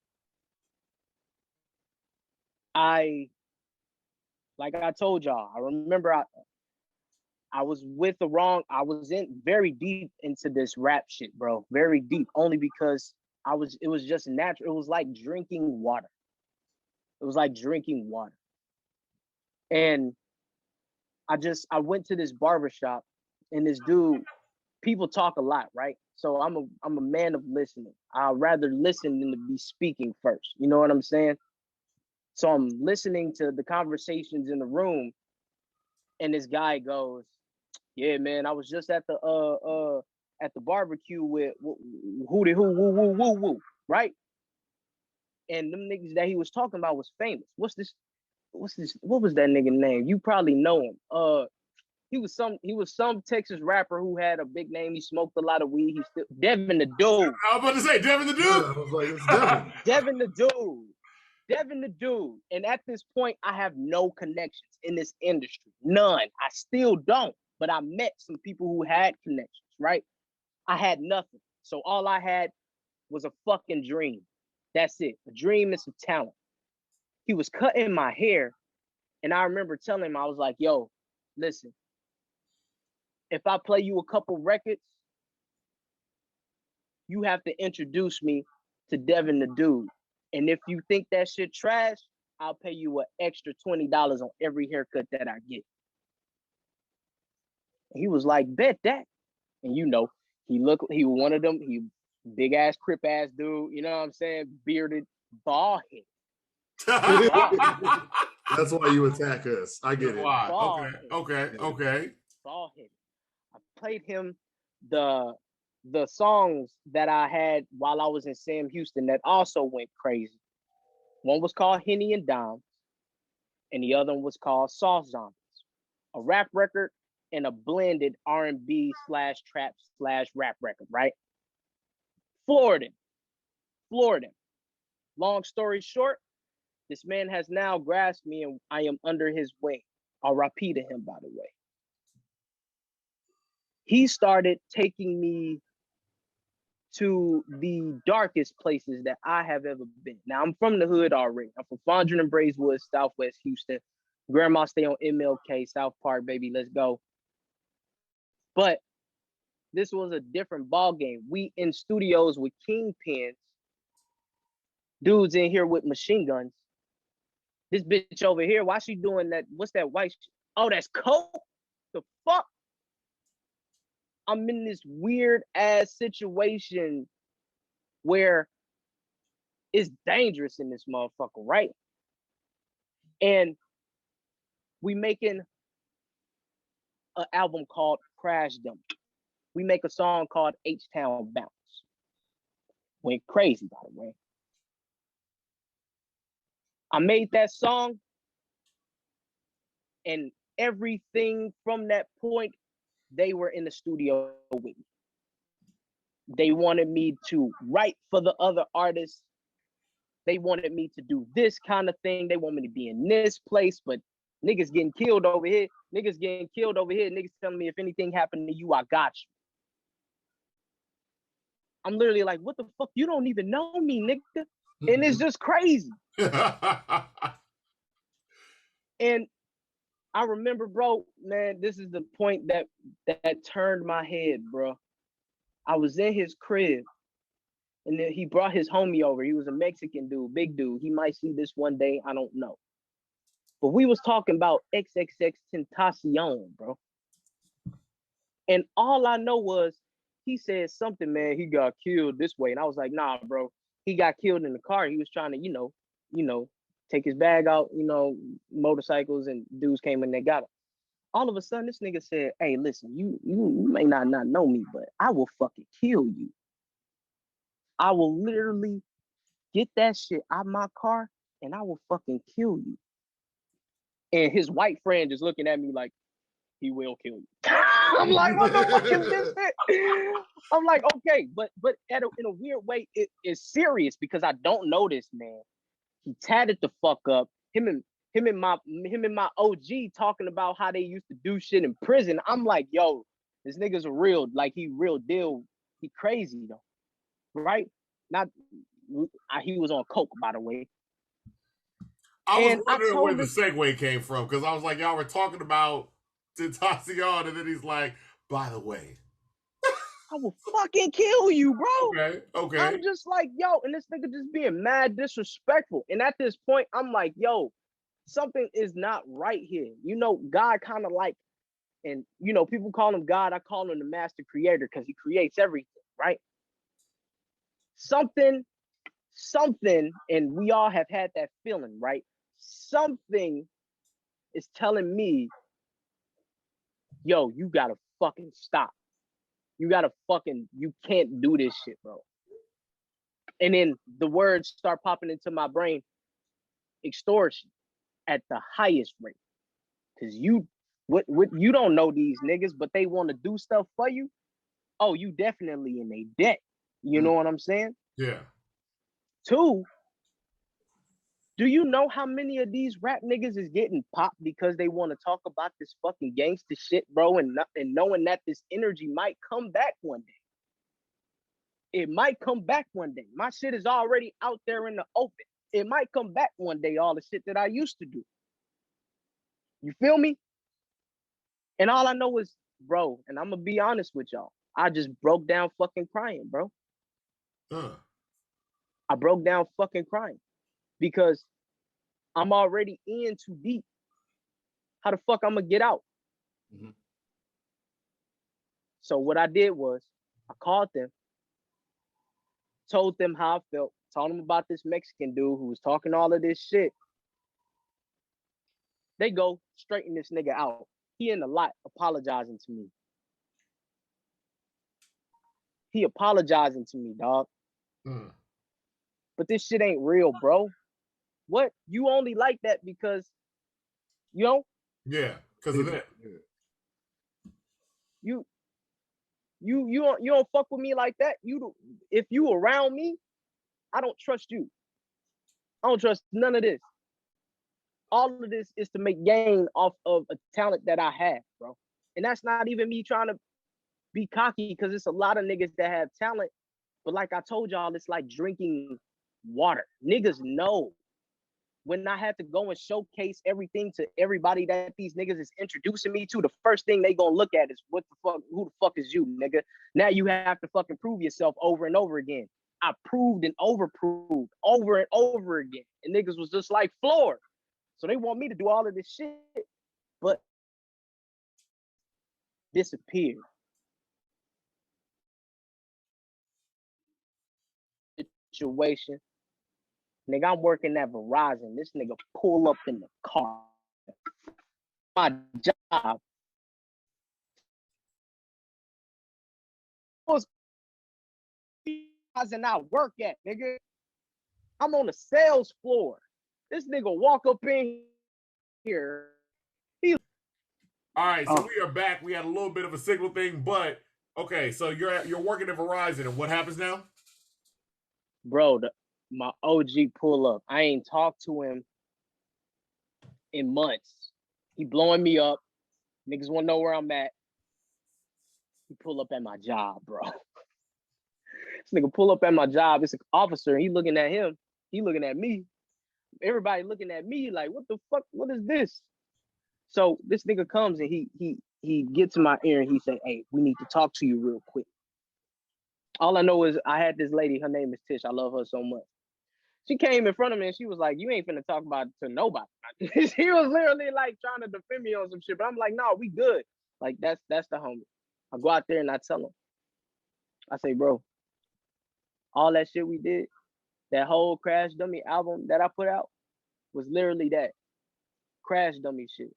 [SPEAKER 3] Like I told y'all, I remember I was in very deep into this rap shit, bro. Very deep, only because it was just natural. It was like drinking water. It was like drinking water. And I went to this barbershop, and this dude, people talk a lot, right? So I'm a man of listening. I'd rather listen than to be speaking first. You know what I'm saying? So I'm listening to the conversations in the room, and this guy goes, "Yeah, man, I was just at the barbecue with hootie hoo woo woo woo woo," right? And them niggas that he was talking about was famous. What was that nigga name? You probably know him. He was some Texas rapper who had a big name. He smoked a lot of weed. He's still Devin the Dude.
[SPEAKER 2] I was about to say Devin the Dude.
[SPEAKER 1] Yeah, I was like, it's Devin.
[SPEAKER 3] Devin the Dude. Devin the Dude. And at this point, I have no connections in this industry. None. I still don't. But I met some people who had connections, right? I had nothing. So all I had was a fucking dream. That's it. A dream and some talent. He was cutting my hair. And I remember telling him, I was like, yo, listen, if I play you a couple records, you have to introduce me to Devin the Dude. And if you think that shit trash, I'll pay you an extra $20 on every haircut that I get. And he was like, bet that. And you know, he was one of them, he big ass, crip ass dude, you know what I'm saying? Bearded, bald head.
[SPEAKER 1] That's why you attack us. I get it.
[SPEAKER 2] Okay.
[SPEAKER 3] Bald head. I played him the songs that I had while I was in Sam Houston that also went crazy. One was called Henny and Dimes, and the other one was called Soft Zombies, a rap record and a blended R&B / trap / rap record, right? Florida. Long story short, this man has now grasped me, and I am under his wing. R.I.P. to him, by the way. He started taking me to the darkest places that I have ever been. Now, I'm from the hood already. I'm from Fondren and Braeswood, Southwest Houston. Grandma stay on MLK, South Park, baby, let's go. But this was a different ball game. We in studios with kingpins, dudes in here with machine guns. This bitch over here, why she doing that? What's that white shit? Oh, that's coke? The fuck? I'm in this weird ass situation where it's dangerous in this motherfucker, right? And we making an album called Crash Dump. We make a song called H-Town Bounce. Went crazy, by the way. I made that song, and everything from that point, they were in the studio with me. They wanted me to write for the other artists. They wanted me to do this kind of thing. They want me to be in this place, but niggas getting killed over here. Niggas telling me if anything happened to you, I got you. I'm literally like, what the fuck? You don't even know me, nigga. And it's just crazy. And I remember, bro, man, this is the point that turned my head, bro. I was in his crib, And then he brought his homie over. He was a Mexican dude, big dude. He might see this one day. I don't know. But we was talking about XXX Tentacion, bro. And all I know was he said something, man, he got killed this way. And I was like, nah, bro. He got killed in the car. He was trying to, take his bag out, motorcycles, and dudes came and they got him. All of a sudden, this nigga said, hey, listen, you may not know me, but I will fucking kill you. I will literally get that shit out of my car and I will fucking kill you. And his white friend just looking at me like, he will kill you. I'm like, what the fuck is this shit? I'm like, okay, but in a weird way, it is serious because I don't know this man. He tatted the fuck up. Him and my OG talking about how they used to do shit in prison. I'm like, yo, this nigga's a real, like he real deal. He crazy though, right? He was on coke, by the way.
[SPEAKER 2] I was wondering where the segue came from because I was like, y'all were talking about Tentacion, and then he's like, by the way,
[SPEAKER 3] I will fucking kill you, bro.
[SPEAKER 2] Okay.
[SPEAKER 3] I'm just like, yo, and this nigga just being mad disrespectful. And at this point, I'm like, yo, something is not right here. God kind of like, and people call him God. I call him the master creator because he creates everything, right? Something, and we all have had that feeling, right? Something is telling me, yo, you gotta fucking stop. You can't do this shit, bro. And then the words start popping into my brain, extortion at the highest rate. Cause you don't know these niggas, but they want to do stuff for you. Oh, you definitely in a debt. You know what I'm saying?
[SPEAKER 2] Yeah.
[SPEAKER 3] 2, do you know how many of these rap niggas is getting popped because they want to talk about this fucking gangster shit, bro, and knowing that this energy might come back one day. It might come back one day. My shit is already out there in the open. It might come back one day, all the shit that I used to do. You feel me? And all I know is, bro, and I'm going to be honest with y'all, I just broke down fucking crying, bro. I broke down fucking crying because I'm already in too deep. How the fuck I'm going to get out? Mm-hmm. So what I did was I called them, told them how I felt, told them about this Mexican dude who was talking all of this shit. They go straighten this nigga out. He in the lot apologizing to me. He apologizing to me, dog. But this shit ain't real, bro. What? You only like that because,
[SPEAKER 2] Yeah, because of that.
[SPEAKER 3] You don't fuck with me like that. If you around me, I don't trust you. I don't trust none of this. All of this is to make gain off of a talent that I have, bro. And that's not even me trying to be cocky because it's a lot of niggas that have talent. But like I told y'all, it's like drinking water. Niggas know. When I had to go and showcase everything to everybody that these niggas is introducing me to, the first thing they gonna look at is who the fuck is you, nigga? Now you have to fucking prove yourself over and over again. I proved and overproved over and over again. And niggas was just like floored. So they want me to do all of this shit, but disappeared. Situation. Nigga, I'm working at Verizon. This nigga pull up in the car. My job was and I work at, nigga. I'm on the sales floor. This nigga walk up in here.
[SPEAKER 2] All right, so we are back. We had a little bit of a signal thing, but okay, so you're working at Verizon, and what happens now?
[SPEAKER 3] Bro, my OG pull up. I ain't talked to him in months. He blowing me up. Niggas want to know where I'm at. He pull up at my job, bro. This nigga pull up at my job. It's an officer. He looking at him. He looking at me. Everybody looking at me like, what the fuck? What is this? So this nigga comes and he gets in my ear and he said, hey, we need to talk to you real quick. All I know is I had this lady, her name is Tish. I love her so much. She came in front of me and she was like, you ain't finna talk about it to nobody. She was literally like trying to defend me on some shit. But I'm like, no, we good. Like, that's the homie. I go out there and I tell him. I say, bro, all that shit we did, that whole Crash Dummy album that I put out was literally that. Crash Dummy shit.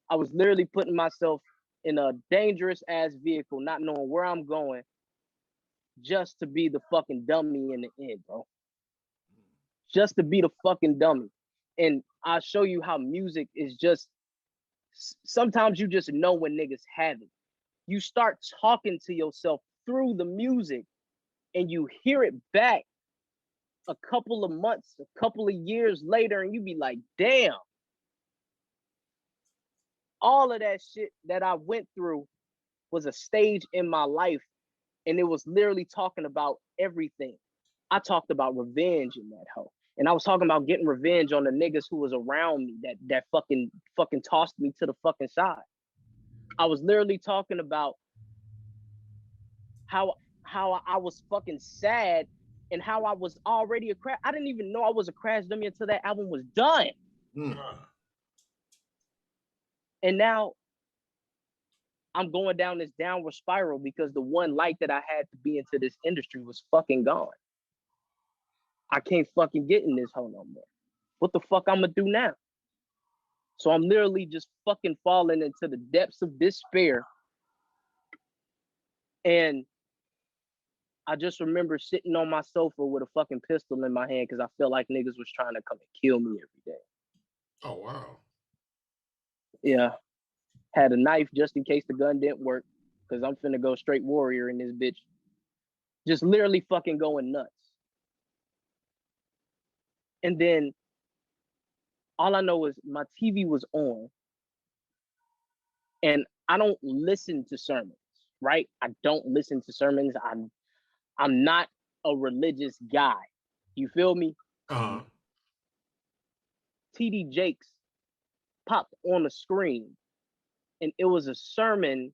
[SPEAKER 3] I was literally putting myself in a dangerous ass vehicle, not knowing where I'm going, just to be the fucking dummy in the end, bro. Just to be the fucking dummy. And I'll show you how music is just, sometimes you just know when niggas have it. You start talking to yourself through the music and you hear it back a couple of months, a couple of years later, and you be like, damn. All of that shit that I went through was a stage in my life, and it was literally talking about everything. I talked about revenge in that hoe. And I was talking about getting revenge on the niggas who was around me that fucking tossed me to the fucking side. I was literally talking about how I was fucking sad and how I was already a crash. I didn't even know I was a Crash Dummy until that album was done. And now I'm going down this downward spiral because the one light that I had to be into this industry was fucking gone. I can't fucking get in this hole no more. What the fuck I'm gonna do now? So I'm literally just fucking falling into the depths of despair. And I just remember sitting on my sofa with a fucking pistol in my hand because I felt like niggas was trying to come and kill me every day.
[SPEAKER 2] Oh, wow.
[SPEAKER 3] Yeah. Had a knife just in case the gun didn't work because I'm finna go straight warrior in this bitch. Just literally fucking going nuts. And then all I know is my TV was on and I don't listen to sermons, right? I don't listen to sermons. I'm not a religious guy. You feel me?
[SPEAKER 2] Uh-huh.
[SPEAKER 3] TD Jakes popped on the screen and it was a sermon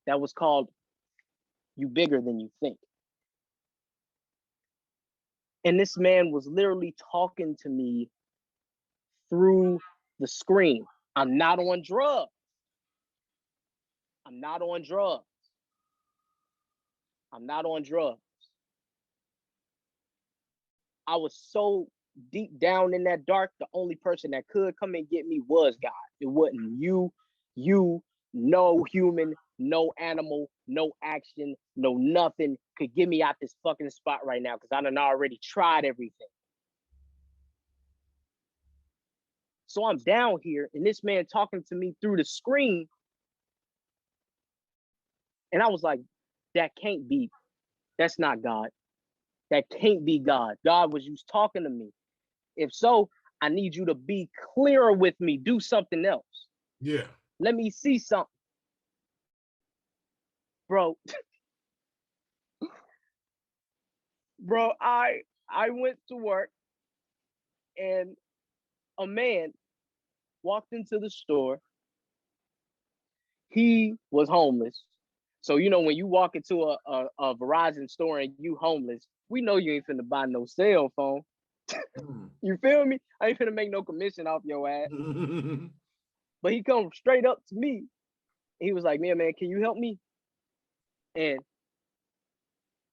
[SPEAKER 3] that was called You Bigger Than You Think. And this man was literally talking to me through the screen. I'm not on drugs. I'm not on drugs. I'm not on drugs. I was so deep down in that dark, the only person that could come and get me was God. It wasn't you, no human, no animal, no action, no nothing could get me out this fucking spot right now because I done already tried everything. So I'm down here and this man talking to me through the screen. And I was like, that can't be. That's not God. That can't be God. God was just talking to me. If so, I need you to be clearer with me. Do something else.
[SPEAKER 2] Yeah.
[SPEAKER 3] Let me see something. Bro. Bro, I went to work and a man walked into the store. He was homeless. So, you know, when you walk into a Verizon store and you homeless, we know you ain't finna buy no cell phone. You feel me? I ain't finna make no commission off your ass. But he come straight up to me. He was like, man, can you help me? And,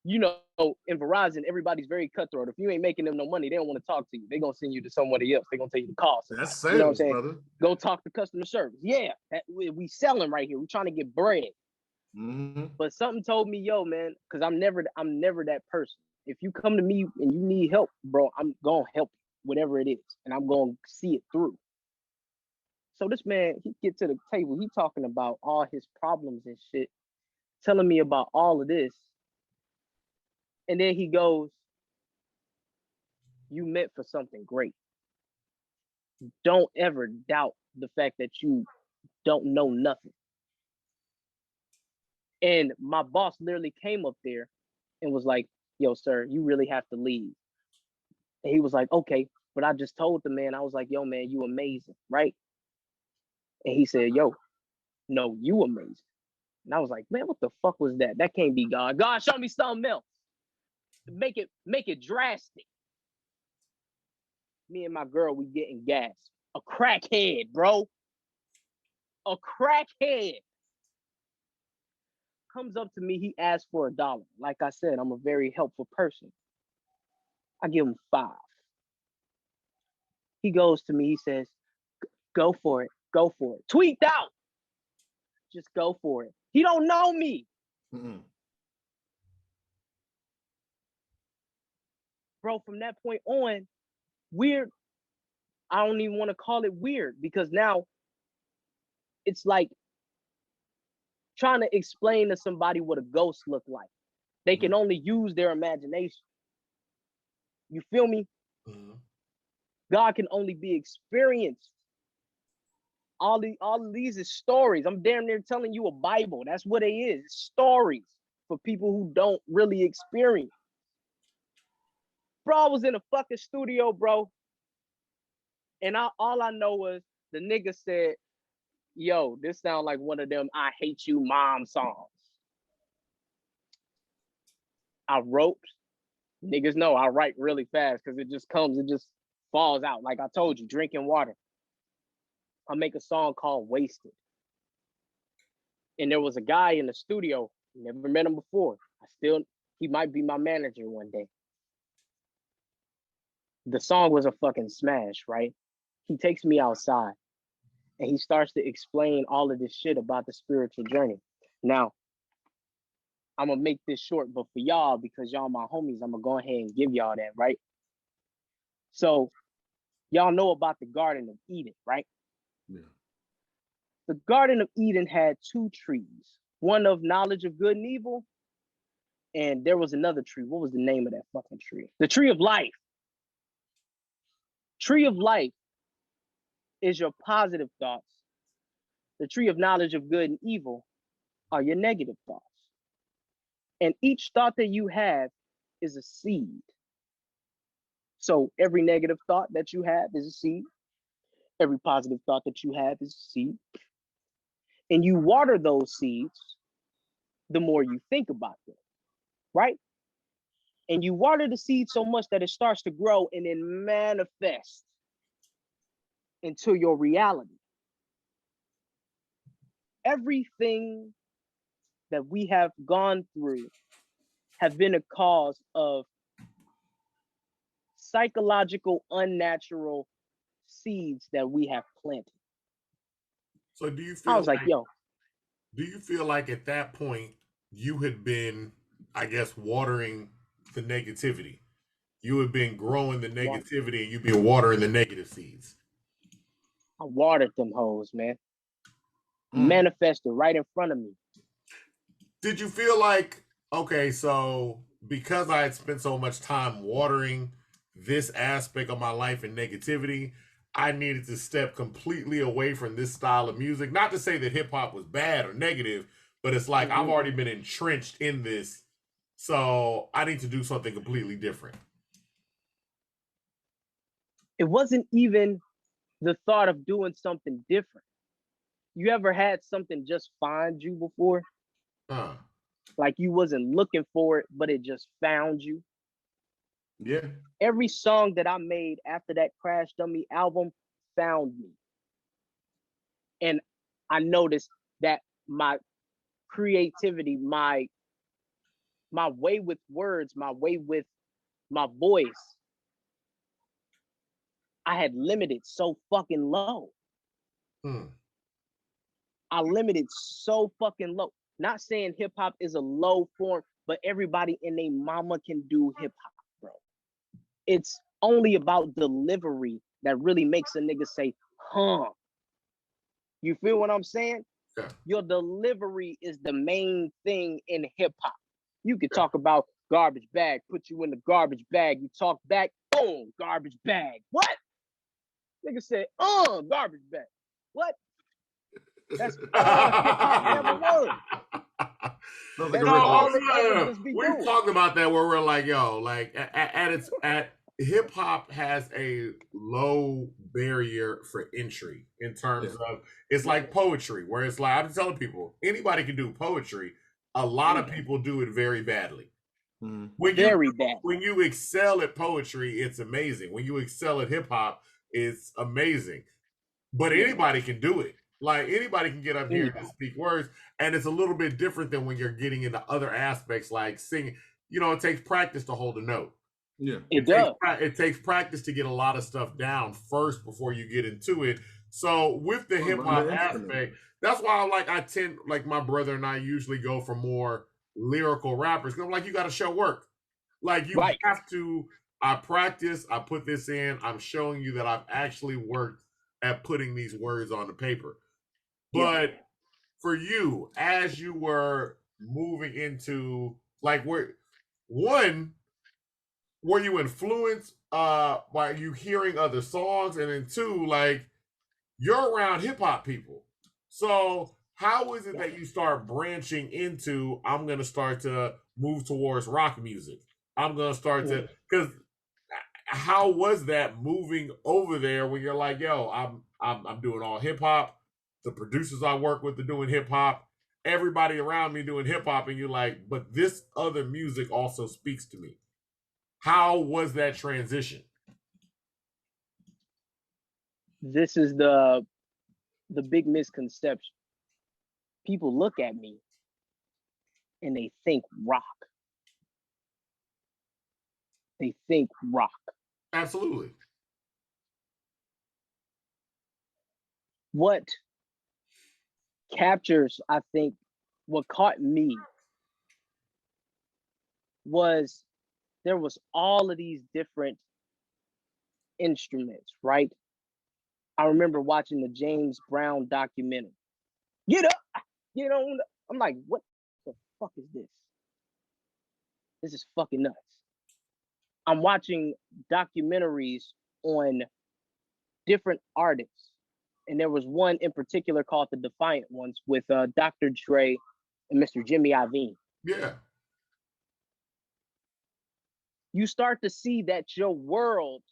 [SPEAKER 3] you know, in Verizon, everybody's very cutthroat. If you ain't making them no money, they don't want to talk to you. They're going to send you to somebody else. They're going to tell you to call somebody.
[SPEAKER 1] That's sales,
[SPEAKER 3] you know what I'm saying?
[SPEAKER 1] brother.
[SPEAKER 3] Go talk to customer service. Yeah, we selling right here. We trying to get bread.
[SPEAKER 1] Mm-hmm.
[SPEAKER 3] But something told me, yo, man, because I'm never that person. If you come to me and you need help, bro, I'm going to help you, whatever it is. And I'm going to see it through. So this man, he get to the table. He talking about all his problems and shit, telling me about all of this. And then he goes, you meant for something great. Don't ever doubt the fact that you don't know nothing. And my boss literally came up there and was like, yo, sir, you really have to leave. And he was like, okay. But I just told the man, I was like, yo, man, you amazing, right? And he said, yo, no, you amazing. And I was like, man, what the fuck was that? That can't be God. God, show me something else. Make it drastic. Me and my girl, we getting gas. A crackhead, bro. A crackhead comes up to me. He asks for $1. Like I said, I'm a very helpful person. I give him 5. He goes to me. He says, go for it. Go for it. Tweaked out. Just go for it. He don't know me. Mm-hmm. Bro, from that point on, weird. I don't even want to call it weird because now it's like trying to explain to somebody what a ghost look like. They can only use their imagination. You feel me? Mm-hmm. God can only be experienced. All of these is stories. I'm damn near telling you a Bible. That's what it is. It's stories for people who don't really experience. Bro, I was in a fucking studio, bro. And all I know was the nigga said, yo, this sound like one of them I Hate You Mom songs. I wrote. Niggas know I write really fast because it just falls out. Like I told you, drinking water. I make a song called Wasted. And there was a guy in the studio, never met him before. He might be my manager one day. The song was a fucking smash, right? He takes me outside and he starts to explain all of this shit about the spiritual journey. Now, I'm gonna make this short, but for y'all, because y'all my homies, I'm gonna go ahead and give y'all that, right? So, y'all know about the Garden of Eden, right? Yeah. The Garden of Eden had 2 trees, one of knowledge of good and evil, and there was another tree. What was the name of that fucking tree? The tree of life. Tree of life is your positive thoughts. The tree of knowledge of good and evil are your negative thoughts. And each thought that you have is a seed. So every negative thought that you have is a seed. Every positive thought that you have is a seed. And you water those seeds the more you think about them, right? And you water the seed so much that it starts to grow and then manifest into your reality. Everything that we have gone through have been a cause of psychological, unnatural seeds that we have planted.
[SPEAKER 2] So do you feel
[SPEAKER 3] I was like, yo.
[SPEAKER 2] Do you feel like at that point you had been, I guess, watering the negativity? You had been growing the negativity and you've been watering the negative seeds.
[SPEAKER 3] I watered them hoes, man. Manifested right in front of me.
[SPEAKER 2] Did you feel like, okay, so because I had spent so much time watering this aspect of my life and negativity, I needed to step completely away from this style of music? Not to say that hip hop was bad or negative, but it's like I've already been entrenched in this, so I need to do something completely different.
[SPEAKER 3] It wasn't even the thought of doing something different. You ever had something just find you before? Like you wasn't looking for it, but it just found you?
[SPEAKER 2] Yeah.
[SPEAKER 3] Every song that I made after that Crash Dummy album found me. And I noticed that my creativity, my way with words, my way with my voice, I had limited so fucking low. I limited so fucking low. Not saying hip hop is a low form, but everybody and their mama can do hip hop, bro. It's only about delivery that really makes a nigga say, huh. You feel what I'm saying? Yeah. Your delivery is the main thing in hip hop. You could talk about garbage bag, put you in the garbage bag. You talk back, boom, garbage bag. What? Nigga said, garbage bag. What? That's all hip hop ever was.
[SPEAKER 2] We've talked about that where we're like, yo, like at hip hop has a low barrier for entry in terms of it's like poetry, where it's like I'm telling people anybody can do poetry. A lot of people do it very badly. When you excel at poetry, it's amazing. When you excel at hip hop, it's amazing. But anybody can do it. Like anybody can get up here and speak words, and it's a little bit different than when you're getting into other aspects like singing. You know, it takes practice to hold a note.
[SPEAKER 1] Yeah,
[SPEAKER 2] it takes practice to get a lot of stuff down first before you get into it. So with the hip hop aspect, that's why I tend like my brother and I usually go for more lyrical rappers. Because I'm like, you got to show work. Like you have to. I practice. I put this in. I'm showing you that I've actually worked at putting these words on the paper. But for you, as you were moving into like were you influenced by you hearing other songs, and then two, like you're around hip hop people. So how is it that you start branching into I'm gonna start to move towards rock music? I'm gonna start to because how was that moving over there when you're like, yo, I'm doing all hip hop. The producers I work with are doing hip hop. Everybody around me doing hip hop, and you're like, but this other music also speaks to me. How was that transition?
[SPEAKER 3] This is the big misconception. People look at me and they think rock. They think rock.
[SPEAKER 2] Absolutely.
[SPEAKER 3] What captures, I think, what caught me was there was all of these different instruments, right? I remember watching the James Brown documentary. Get up, get on. I'm like, what the fuck is this? This is fucking nuts. I'm watching documentaries on different artists. And there was one in particular called The Defiant Ones with Dr. Dre and Mr. Jimmy Iovine.
[SPEAKER 2] Yeah.
[SPEAKER 3] You start to see that your world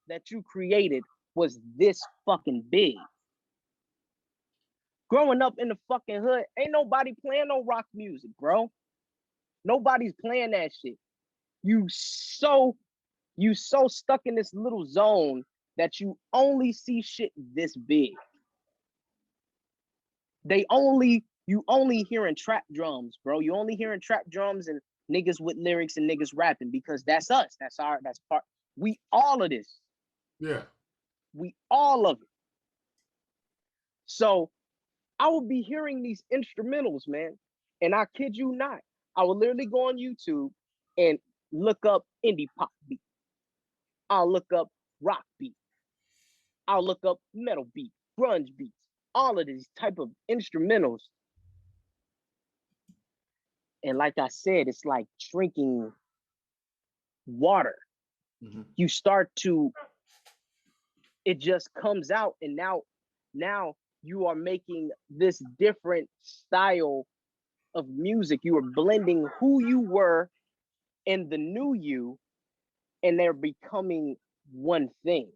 [SPEAKER 3] that you created was this fucking big. Growing up in the fucking hood, ain't nobody playing no rock music, bro. Nobody's playing that shit. You so stuck in this little zone that you only see shit this big. You only hearing trap drums, bro. You only hearing trap drums and niggas with lyrics and niggas rapping because that's us. That's part. We all of this.
[SPEAKER 2] Yeah.
[SPEAKER 3] We all of it. So I would be hearing these instrumentals, man. And I kid you not, I would literally go on YouTube and look up indie pop beat. I'll look up rock beat. I'll look up metal beat, grunge beats, all of these type of instrumentals. And like I said, it's like drinking water. Mm-hmm. You start to, it just comes out, and now you are making this different style of music. You are blending who you were and the new you, and they're becoming one thing.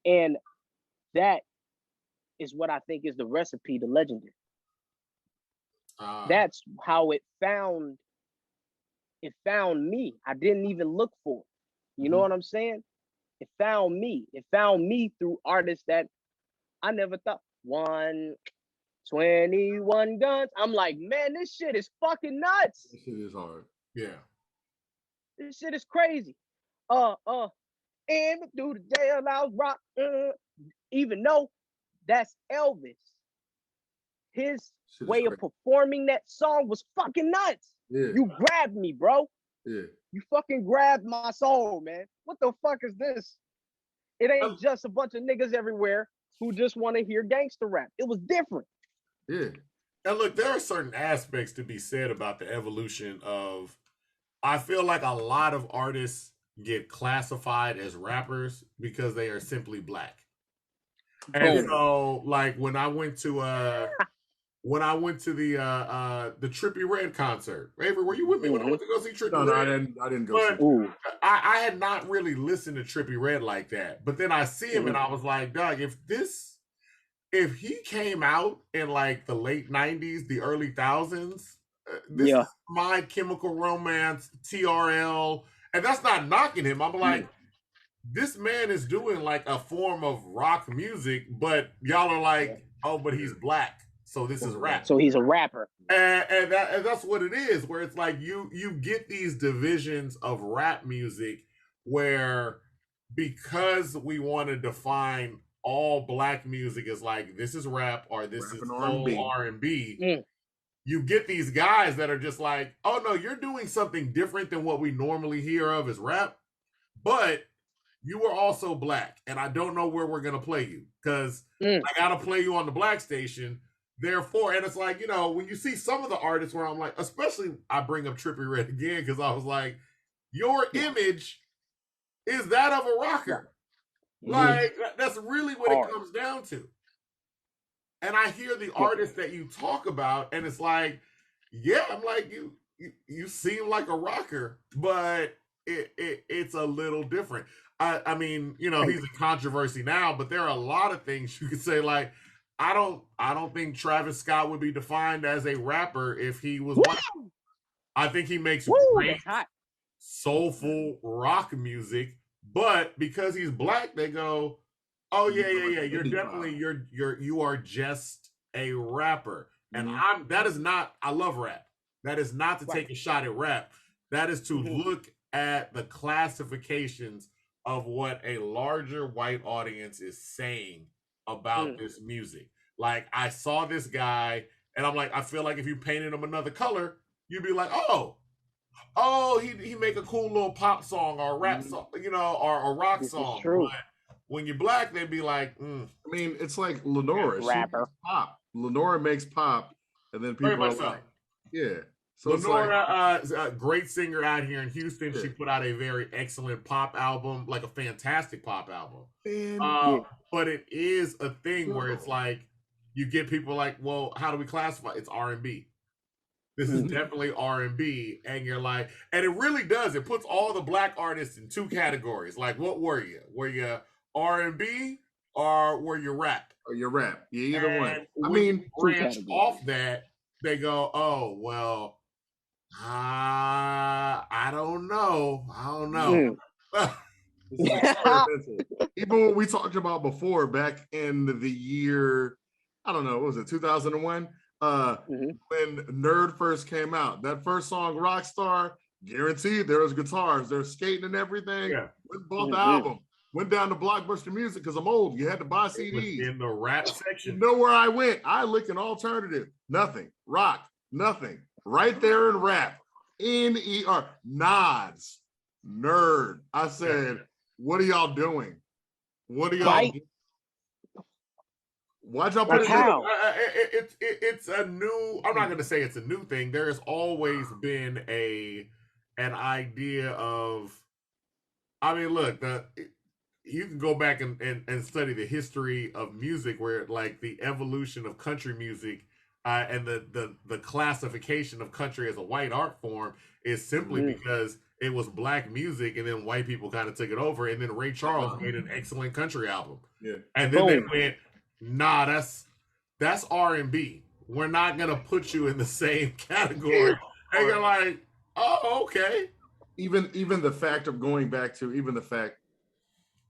[SPEAKER 3] And that is what I think is the recipe to legendary. That's how it found me. I didn't even look for it. You know what I'm saying? It found me. It found me through artists that I never thought. 121 Guns. I'm like, man, this shit is fucking nuts.
[SPEAKER 1] This shit is hard.
[SPEAKER 2] Yeah.
[SPEAKER 3] This shit is crazy. And through the jailhouse rock. Even though that's Elvis. His way of performing that song was fucking nuts.
[SPEAKER 1] Yeah.
[SPEAKER 3] You grabbed me, bro.
[SPEAKER 1] Yeah.
[SPEAKER 3] You fucking grabbed my soul, man. What the fuck is this? It ain't just a bunch of niggas everywhere who just want to hear gangster rap. It was different.
[SPEAKER 1] Yeah.
[SPEAKER 2] And look, there are certain aspects to be said about the evolution of, I feel like a lot of artists get classified as rappers because they are simply black. And so, like, when I went to when I went to the Trippie Redd concert. Avery, were you with me when I went to go see Trippie
[SPEAKER 1] No,
[SPEAKER 2] Redd?
[SPEAKER 1] I didn't go
[SPEAKER 2] But
[SPEAKER 1] see.
[SPEAKER 2] I had not really listened to Trippie Redd like that. But then I see him and I was like, Doug, if he came out in like the late 90s, the early thousands, this is My Chemical Romance, TRL, and that's not knocking him. I'm like, this man is doing like a form of rock music, but y'all are like, oh, but he's black, so this is rap.
[SPEAKER 3] So he's a rapper.
[SPEAKER 2] And that's what it is, where it's like you get these divisions of rap music where, because we want to define all black music as like, this is rap or this is soul R&B, you get these guys that are just like, oh no, you're doing something different than what we normally hear of as rap, but you were also black, and I don't know where we're gonna play you, because I gotta play you on the black station. Therefore, and it's like, you know, when you see some of the artists where I'm like, especially I bring up Trippie Redd again, because I was like, your image is that of a rocker. Like, that's really what it comes down to. And I hear the artists that you talk about, and it's like, yeah, I'm like, you seem like a rocker, but it's a little different. I mean, you know, he's a controversy now, but there are a lot of things you could say, like, I don't think Travis Scott would be defined as a rapper if he was white. I think he makes great, soulful rock music, but because he's black, they go, oh yeah, you're definitely you are just a rapper. And that is not, I love rap. That is not to take a shot at rap. That is to look at the classifications of what a larger white audience is saying about this music. Like, I saw this guy and I'm like, I feel like if you painted him another color, you'd be like, oh, he make a cool little pop song or a rap song, you know, or a rock song. But when you're black, they'd be like,
[SPEAKER 1] I mean, it's like Lenora. Rapper. She makes pop. Lenora makes pop, and then people are like, yeah.
[SPEAKER 2] So Lenora is a great singer out here in Houston. She put out a very excellent pop album, like a fantastic pop album. But it is a thing where it's like, you get people like, well, how do we classify? It's R&B. This is definitely R&B, and you're like, and it really does. It puts all the black artists in two categories. Like, what were you? Were you R&B or were you rap?
[SPEAKER 1] Or you rap? Yeah, either one. I
[SPEAKER 2] mean, branch off that, they go, oh well. I don't know.
[SPEAKER 1] Even what we talked about before, back in the year, I don't know, what was it, 2001? When Nerd first came out, that first song, Rockstar, guaranteed there was guitars, there's skating and everything. Went bought the album. Went down to Blockbuster Music because I'm old. You had to buy CDs.
[SPEAKER 2] In the rap section.
[SPEAKER 1] You know where I went? I looked an alternative. Nothing. Rock. Nothing. Right there in rap. N-E-R. Nods. Nerd. I said, what are y'all doing? What are y'all doing? Why'd y'all put
[SPEAKER 2] it? It's a new, I'm not going to say it's a new thing. There has always been an idea of, I mean, look, you can go back and study the history of music, where like the evolution of country music and the classification of country as a white art form is simply because it was black music, and then white people kind of took it over, and then Ray Charles made an excellent country album. And then they went, nah, that's R&B. We're not gonna put you in the same category. And you're like, oh, okay.
[SPEAKER 1] Even the fact of going back to the fact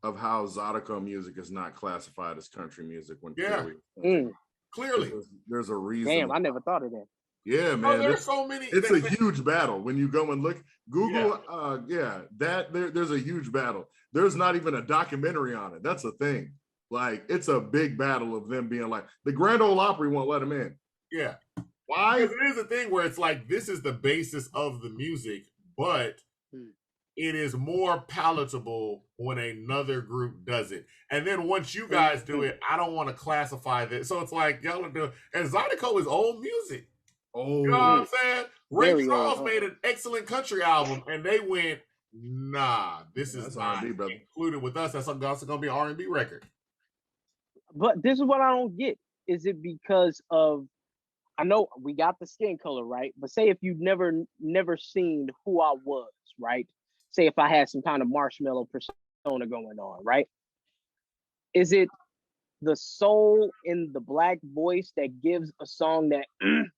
[SPEAKER 1] of how Zydeco music is not classified as country music when
[SPEAKER 2] clearly
[SPEAKER 1] there's a reason.
[SPEAKER 3] Damn, I never thought of that.
[SPEAKER 1] Yeah, man.
[SPEAKER 2] There's so many.
[SPEAKER 1] It's a huge battle when you go and look. Google, there's a huge battle. There's not even a documentary on it. That's a thing. Like, it's a big battle of them being like, the Grand Ole Opry won't let them in.
[SPEAKER 2] Yeah.
[SPEAKER 1] Why?
[SPEAKER 2] Because it is a thing where it's like, this is the basis of the music, but it is more palatable when another group does it. And then once you guys do it, I don't want to classify this. So it's like, y'all are doing, and Zydeco is old music.
[SPEAKER 1] Oh,
[SPEAKER 2] you know what I'm saying? Ray Charles made an excellent country album, and they went, nah, this is not included with us. That's also going to be an R&B record.
[SPEAKER 3] But this is what I don't get. Is it because of I know we got the skin color, right? But say if you've never seen who I was, right? Say if I had some kind of marshmallow persona going on, right? Is it the soul in the black voice that gives a song that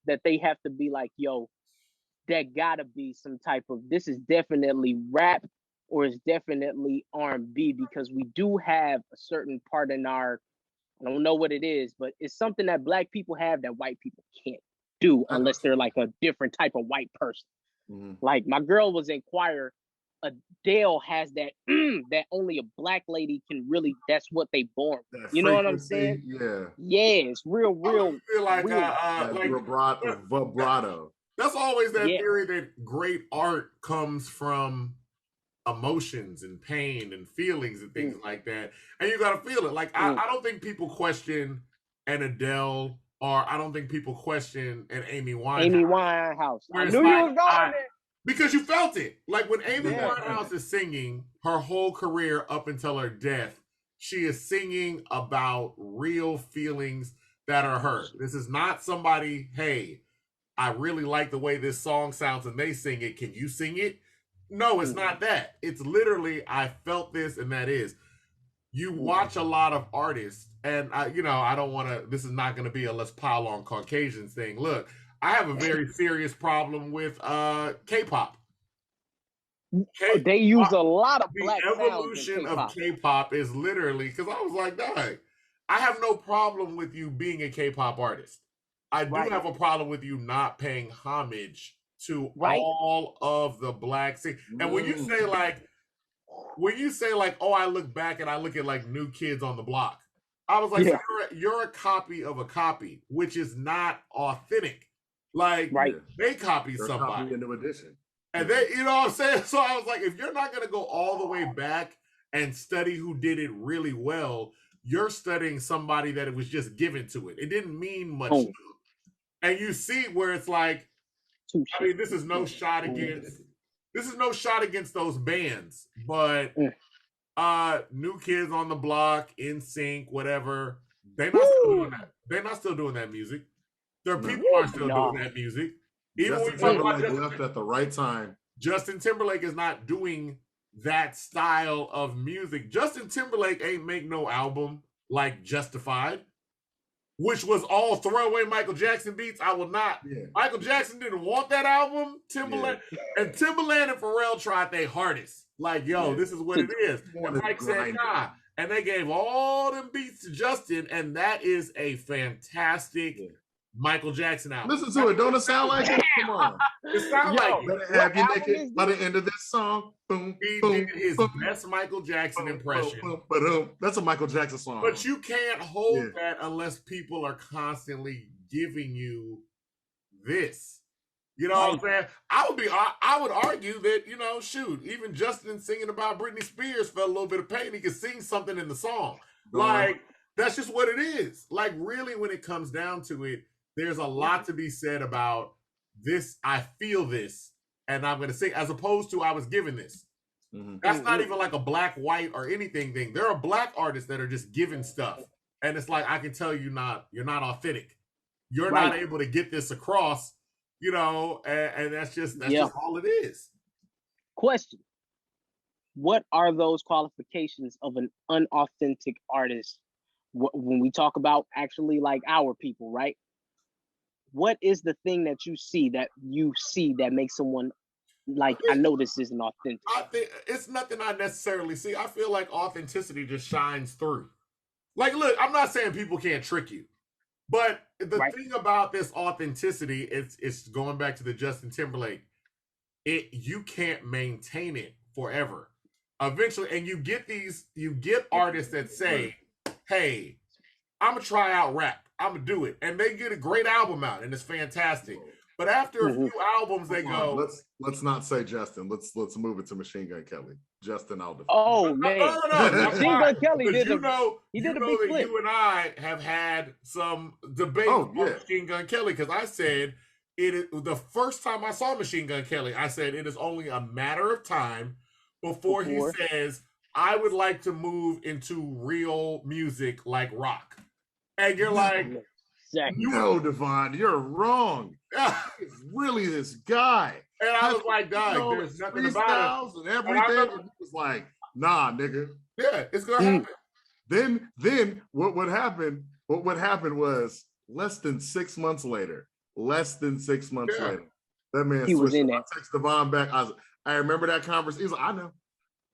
[SPEAKER 3] that they have to be like, yo, that gotta be some type of, this is definitely rap or it's definitely R&B, because we do have a certain part in our, I don't know what it is, but it's something that black people have that white people can't do unless they're like a different type of white person. Like my girl was in choir. Adele has that that only a black lady can really. That's what they born. You know what I'm saying?
[SPEAKER 1] Yeah.
[SPEAKER 3] Yeah, it's real.
[SPEAKER 2] I feel like
[SPEAKER 1] vibrato.
[SPEAKER 2] That's always that theory that great art comes from emotions and pain and feelings and things like that, and you gotta feel it. Like I don't think people question an Adele, or I don't think people question an Amy Winehouse.
[SPEAKER 3] Amy Winehouse. I knew you was going there.
[SPEAKER 2] Because you felt it. Like when Amy Winehouse is singing her whole career up until her death, she is singing about real feelings that are hurt. This is not somebody, hey, I really like the way this song sounds and they sing it. Can you sing it? No, it's not that. It's literally, I felt this, and that is. You watch a lot of artists, and I don't want to, this is not going to be a let's pile on Caucasians thing. Look, I have a very serious problem with K-pop.
[SPEAKER 3] They use a lot of black
[SPEAKER 2] sounds. The evolution of K-pop is literally, because I was like, dang, I have no problem with you being a K-pop artist. I do have a problem with you not paying homage to all of the black scene. And when you say like, oh, I look back and I look at like New Kids on the Block, I was like, so you're a copy of a copy, which is not authentic. Like they copy somebody.
[SPEAKER 1] Copy into addition.
[SPEAKER 2] And they, you know what I'm saying? So I was like, if you're not going to go all the way back and study who did it really well, you're studying somebody that it was just given to it. It didn't mean much. And you see where it's like, I mean, this is no shot against those bands, but New Kids on the Block, NSYNC, whatever, they're not still doing that. They're not still doing that music. Their people are still doing that music. Even
[SPEAKER 1] Justin Timberlake left at the right time.
[SPEAKER 2] Justin Timberlake is not doing that style of music. Justin Timberlake ain't make no album like Justified, which was all throwaway Michael Jackson beats. I will not. Yeah. Michael Jackson didn't want that album. Timberland and Pharrell tried their hardest. Like, yo, this is what it is. And Mike said, nah. And they gave all them beats to Justin, and that is a fantastic Michael Jackson album.
[SPEAKER 1] Listen to it. Don't it sound like it? Come on.
[SPEAKER 2] It sounds like
[SPEAKER 1] it. Have you naked by the end of this song? Boom,
[SPEAKER 2] he did his best Michael Jackson impression.
[SPEAKER 1] That's a Michael Jackson song.
[SPEAKER 2] But you can't hold that unless people are constantly giving you this. You know what I'm saying? I would argue that, you know, shoot, even Justin singing about Britney Spears felt a little bit of pain. He could sing something in the song. Like, that's just what it is. Like, really, when it comes down to it, there's a lot to be said about this. I feel this, and I'm going to sing, as opposed to I was given this. That's not even like a black, white, or anything thing. There are black artists that are just given stuff, and it's like, I can tell you're not authentic. You're not able to get this across, you know, and that's just all it is.
[SPEAKER 3] Question: what are those qualifications of an unauthentic artist? When we talk about actually like our people, right? What is the thing that you see that makes someone like, I know this isn't authentic?
[SPEAKER 2] I think it's nothing I necessarily see. I feel like authenticity just shines through. Like, look, I'm not saying people can't trick you, but the thing about this authenticity is, it's going back to the Justin Timberlake. You can't maintain it forever. Eventually, and you get artists that say, hey, I'm gonna try out rap. I'm gonna do it, and they get a great album out, and it's fantastic. But after a few albums, they go.
[SPEAKER 1] Let's not say Justin. Let's move it to Machine Gun Kelly. Justin Alden.
[SPEAKER 3] Oh man,
[SPEAKER 2] no.
[SPEAKER 3] Machine Gun Kelly did
[SPEAKER 2] a big flip. You and I have had some debate on Machine Gun Kelly, because I said the first time I saw Machine Gun Kelly, I said it is only a matter of time before he says, I would like to move into real music like rock. And you're like,
[SPEAKER 3] Exactly.
[SPEAKER 1] No, Devon, you're wrong. It's really this guy.
[SPEAKER 2] And I was like, dog, there's nothing about it.
[SPEAKER 1] And everything. And he was like, nah, nigga.
[SPEAKER 2] Yeah, it's gonna happen.
[SPEAKER 1] Then what happened? What happened was less than 6 months later. That man
[SPEAKER 3] he was in there.
[SPEAKER 1] I text Devon back. I remember that conversation. He's like, I know.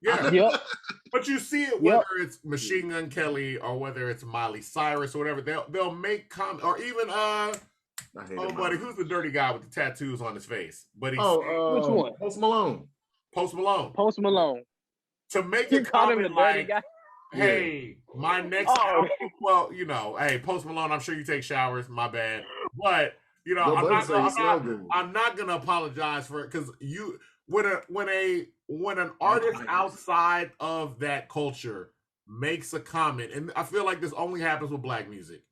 [SPEAKER 2] Yeah.
[SPEAKER 3] Yep.
[SPEAKER 2] But you see it whether it's Machine Gun Kelly or whether it's Miley Cyrus or whatever, they'll make comments, or even buddy, who's the dirty guy with the tattoos on his face? But he's
[SPEAKER 3] which one?
[SPEAKER 1] Post Malone.
[SPEAKER 3] Post Malone.
[SPEAKER 2] To make a comment like,
[SPEAKER 3] guy?
[SPEAKER 2] hey, my next album, well, you know, hey, Post Malone, I'm sure you take showers, my bad. But you know, I'm not gonna apologize for it, because you when an artist outside of that culture makes a comment, and I feel like this only happens with black music.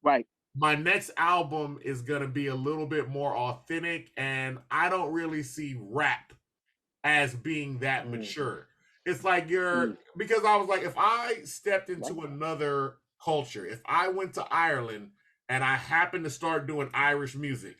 [SPEAKER 3] Right.
[SPEAKER 2] My next album is gonna be a little bit more authentic, and I don't really see rap as being that mature. It's like because I was like, if I stepped into another culture, if I went to Ireland and I happened to start doing Irish music,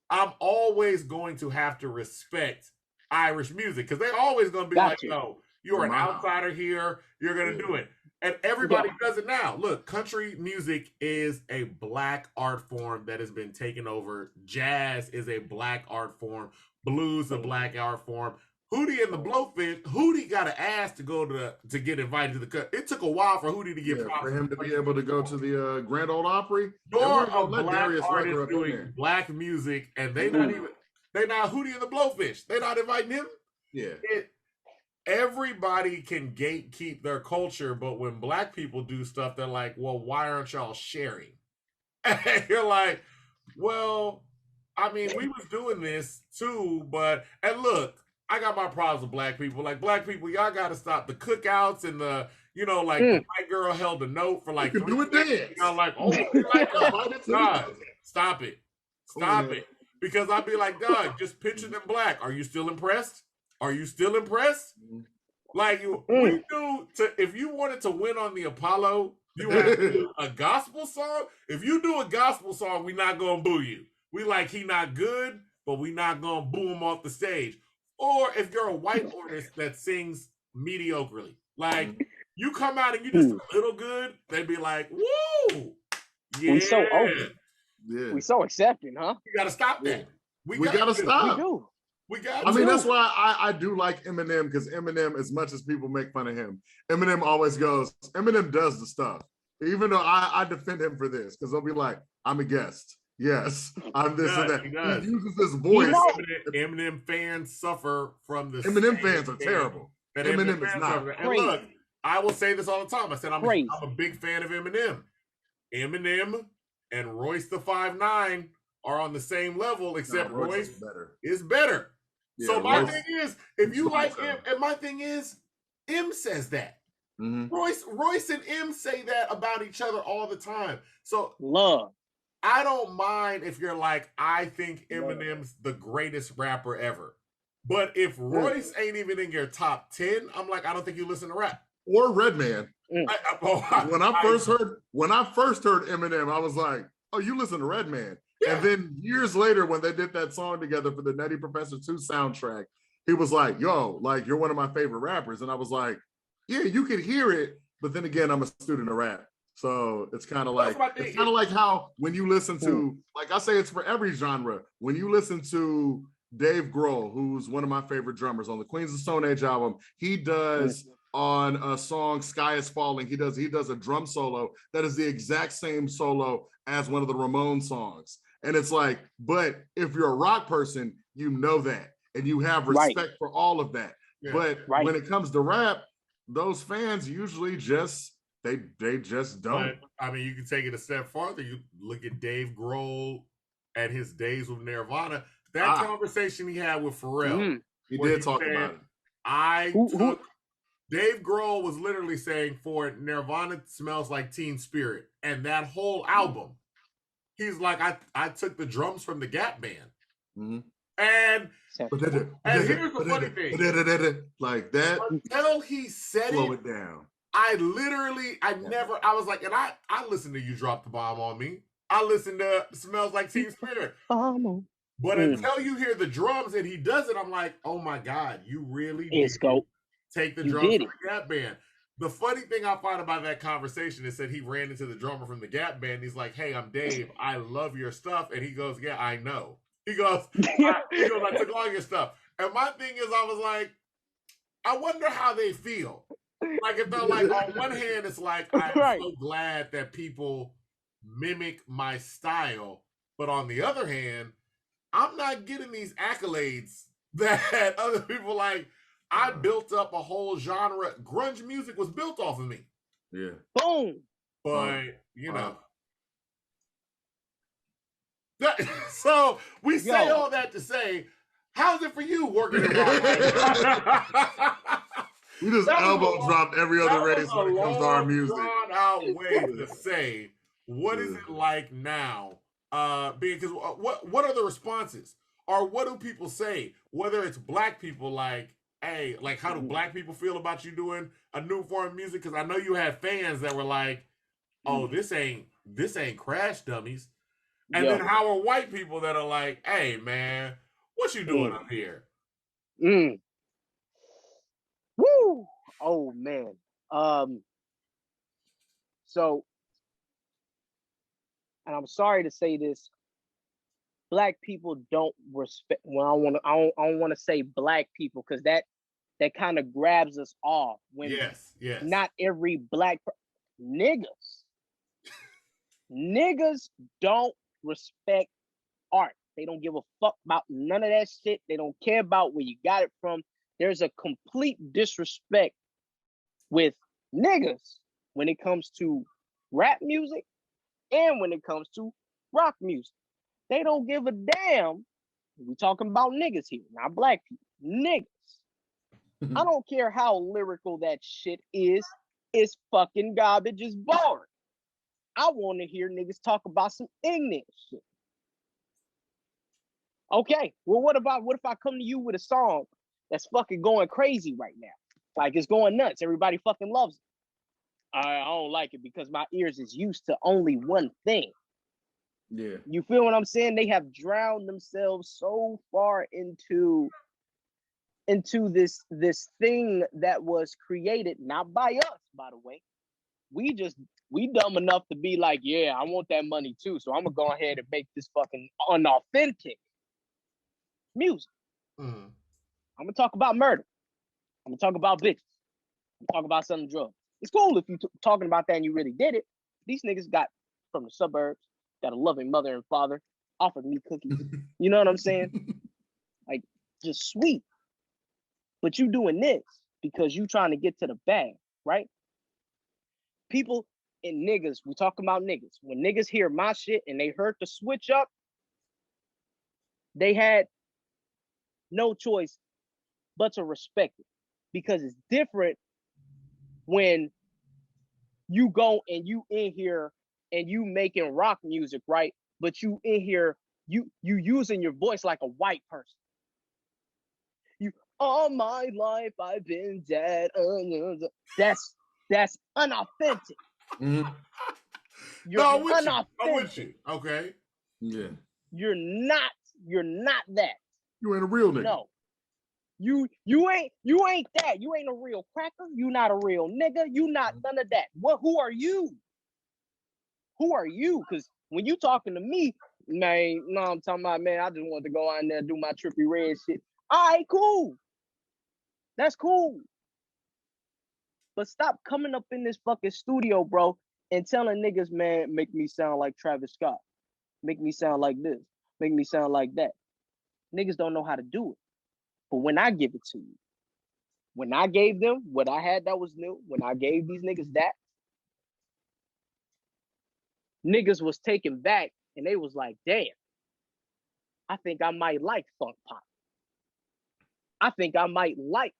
[SPEAKER 2] I'm always going to have to respect Irish music, because they're always going to be like, no, you're an outsider here, you're going to do it. And everybody does it now. Look, country music is a black art form that has been taken over. Jazz is a black art form. Blues is a black art form. Hootie and the Blowfish, Hootie got to ask to go to get invited to the cut. It took a while for Hootie to get
[SPEAKER 1] for him to be able to go to the Grand Ole Opry.
[SPEAKER 2] Or a black artist doing black music, and they not Hootie and the Blowfish. They're not inviting him.
[SPEAKER 1] Yeah.
[SPEAKER 2] Everybody can gatekeep their culture, but when black people do stuff, they're like, well, why aren't y'all sharing? And you're like, well, I mean, we was doing this too, and look, I got my problems with black people. Like, black people, y'all got to stop the cookouts and the, the white girl held a note for like 3 minutes. I'm like, oh, God, stop it. Stop it. Because I'd be like, God, just picture them black. Are you still impressed? Are you still impressed? Like, we do, if you wanted to win on the Apollo, you have to do a gospel song. If you do a gospel song, we're not going to boo you. We like, he not good, but we not going to boo him off the stage. Or if you're a white artist that sings mediocrely, like you come out and you just a little good, they'd be like, "Woo, yeah,
[SPEAKER 3] we so open, we so accepting, huh?
[SPEAKER 2] We gotta stop that.
[SPEAKER 1] We gotta stop.
[SPEAKER 3] We do.
[SPEAKER 2] We got.
[SPEAKER 1] I mean, that's why I do like Eminem, because Eminem, as much as people make fun of him, Eminem always goes. Eminem does the stuff, even though I defend him for this, because they'll be like, "I'm a guest." Yes, I'm this and that. He uses his voice.
[SPEAKER 2] Eminem fans suffer from the
[SPEAKER 1] Eminem fans are terrible. Eminem is not.
[SPEAKER 2] And look, I will say this all the time. I said I'm a big fan of Eminem. Eminem and Royce the 5'9" are on the same level, except Royce is better. Yeah, so my thing is, if you like him, and my thing is, M says that. Royce and M say that about each other all the time. So
[SPEAKER 3] love.
[SPEAKER 2] I don't mind if you're like, I think Eminem's the greatest rapper ever. But if Royce ain't even in your top 10, I'm like, I don't think you listen to rap.
[SPEAKER 1] Or Redman. When I first heard Eminem, I was like, oh, you listen to Redman. Yeah. And then years later, when they did that song together for the Nutty Professor 2 soundtrack, he was like, yo, like, you're one of my favorite rappers. And I was like, yeah, you could hear it. But then again, I'm a student of rap. So it's kind of like how when you listen to, like I say, it's for every genre. When you listen to Dave Grohl, who's one of my favorite drummers on the Queens of Stone Age album, he does on a song "Sky Is Falling." He does a drum solo that is the exact same solo as one of the Ramones songs, and it's like, but if you're a rock person, you know that, and you have respect for all of that. Yeah. But when it comes to rap, those fans usually just they just don't.
[SPEAKER 2] But, I mean, you can take it a step farther. You look at Dave Grohl at his days with Nirvana. That conversation he had with Pharrell.
[SPEAKER 1] He did talk about
[SPEAKER 2] it. Dave Grohl was literally saying for Nirvana smells like Teen Spirit. And that whole album, he's like, I took the drums from the Gap Band. And here's the funny thing.
[SPEAKER 1] Like that.
[SPEAKER 2] Until he said
[SPEAKER 1] slow it down.
[SPEAKER 2] I was like, and I listened to You Drop the Bomb on Me. I listen to Smells Like Teen Spirit. But until you hear the drums and he does it, I'm like, oh my God, you really did take the drums from the Gap Band. The funny thing I find about that conversation is that he ran into the drummer from the Gap Band. He's like, hey, I'm Dave. I love your stuff. And he goes, yeah, I know. He goes, I took all your stuff. And my thing is, I was like, I wonder how they feel. Like, it felt like on one hand, it's like, I'm so glad that people mimic my style. But on the other hand, I'm not getting these accolades that other people like. I built up a whole genre. Grunge music was built off of me.
[SPEAKER 1] Yeah.
[SPEAKER 3] Boom.
[SPEAKER 2] But, you know. So we say all that to say, how's it for you working in rock?
[SPEAKER 1] We just elbow dropped every other race when it comes to our music.
[SPEAKER 2] Drawn out way to say, what is it like now? Because what are the responses? Or what do people say? Whether it's black people, like, hey, like, how do black people feel about you doing a new form of music? Because I know you had fans that were like, oh, this ain't Crash Dummies. And then how are white people that are like, hey, man, what you doing up here?
[SPEAKER 3] Woo! Oh man. So, and I'm sorry to say this, black people don't respect. Well, I don't want to say black people because that kind of grabs us off. When
[SPEAKER 2] yes.
[SPEAKER 3] Not every black niggas don't respect art. They don't give a fuck about none of that shit. They don't care about where you got it from. There's a complete disrespect with niggas when it comes to rap music and when it comes to rock music. They don't give a damn. We're talking about niggas here, not black people. Niggas. I don't care how lyrical that shit is. It's fucking garbage. It's boring. I want to hear niggas talk about some ignorant shit. Okay, well, what if I come to you with a song that's fucking going crazy right now? Like, it's going nuts. Everybody fucking loves it. I don't like it because my ears is used to only one thing.
[SPEAKER 1] Yeah.
[SPEAKER 3] You feel what I'm saying? They have drowned themselves so far into this thing that was created not by us, by the way. We dumb enough to be like, yeah, I want that money too, so I'm gonna go ahead and make this fucking unauthentic music. I'm gonna talk about murder. I'm gonna talk about bitches. I'm gonna talk about selling drugs. It's cool if you talking about that and you really did it. These niggas got from the suburbs, got a loving mother and father, offered me cookies. You know what I'm saying? Like, just sweet. But you doing this because you trying to get to the bag, right? People and niggas, we talking about niggas. When niggas hear my shit and they heard the switch up, they had no choice but to respect it. Because it's different when you go and you in here and you making rock music, right? But you in here, you using your voice like a white person. You, all my life I've been dead. That's unauthentic.
[SPEAKER 1] Mm-hmm.
[SPEAKER 3] You're unauthentic.
[SPEAKER 2] I'm with you. Okay.
[SPEAKER 1] Yeah.
[SPEAKER 3] You're not that.
[SPEAKER 1] You ain't a real nigga.
[SPEAKER 3] No. You ain't that. You ain't a real cracker. You not a real nigga. You not none of that. Who are you? Who are you? Because when you talking to me, man, no, I'm talking about, man, I just want to go out there and do my trippy red shit. All right, cool. That's cool. But stop coming up in this fucking studio, bro, and telling niggas, man, make me sound like Travis Scott. Make me sound like this. Make me sound like that. Niggas don't know how to do it. But when I give it to you, when I gave them what I had that was new, when I gave these niggas that, niggas was taken back and they was like, damn, I think I might like funk pop. I think I might like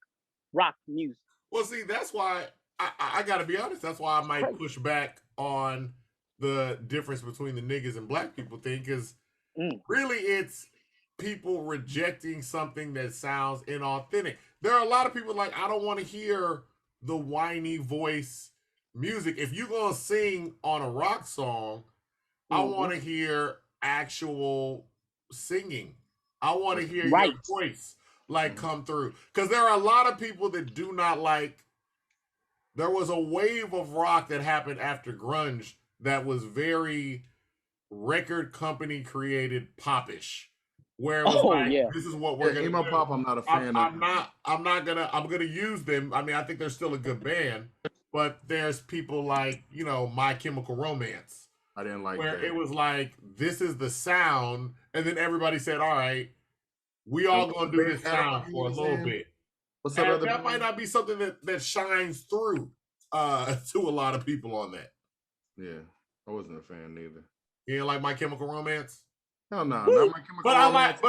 [SPEAKER 3] rock music.
[SPEAKER 2] Well, see, that's why I got to be honest. That's why I might push back on the difference between the niggas and black people thing, because really it's people rejecting something that sounds inauthentic. There are a lot of people like, I don't want to hear the whiny voice music. If you're going to sing on a rock song, I want to hear actual singing. I want to hear
[SPEAKER 3] Right.
[SPEAKER 2] your voice come through. Because there are a lot of people that do not like. There was a wave of rock that happened after grunge that was very record company created popish, where it was this is what we're gonna
[SPEAKER 1] emo
[SPEAKER 2] do.
[SPEAKER 1] pop. I'm not a fan of.
[SPEAKER 2] I'm gonna use them. I mean, I think they're still a good band, but there's people like My Chemical Romance.
[SPEAKER 1] I didn't like
[SPEAKER 2] where
[SPEAKER 1] that.
[SPEAKER 2] it was like, this is the sound, and then everybody said, all right, we all gonna do this sound for a little bit.
[SPEAKER 1] What's that other
[SPEAKER 2] that might not be something that shines through to a lot of people on that.
[SPEAKER 1] Yeah, I wasn't a fan neither.
[SPEAKER 2] You didn't like My Chemical Romance?
[SPEAKER 1] Hell no, not My Chemical Romance.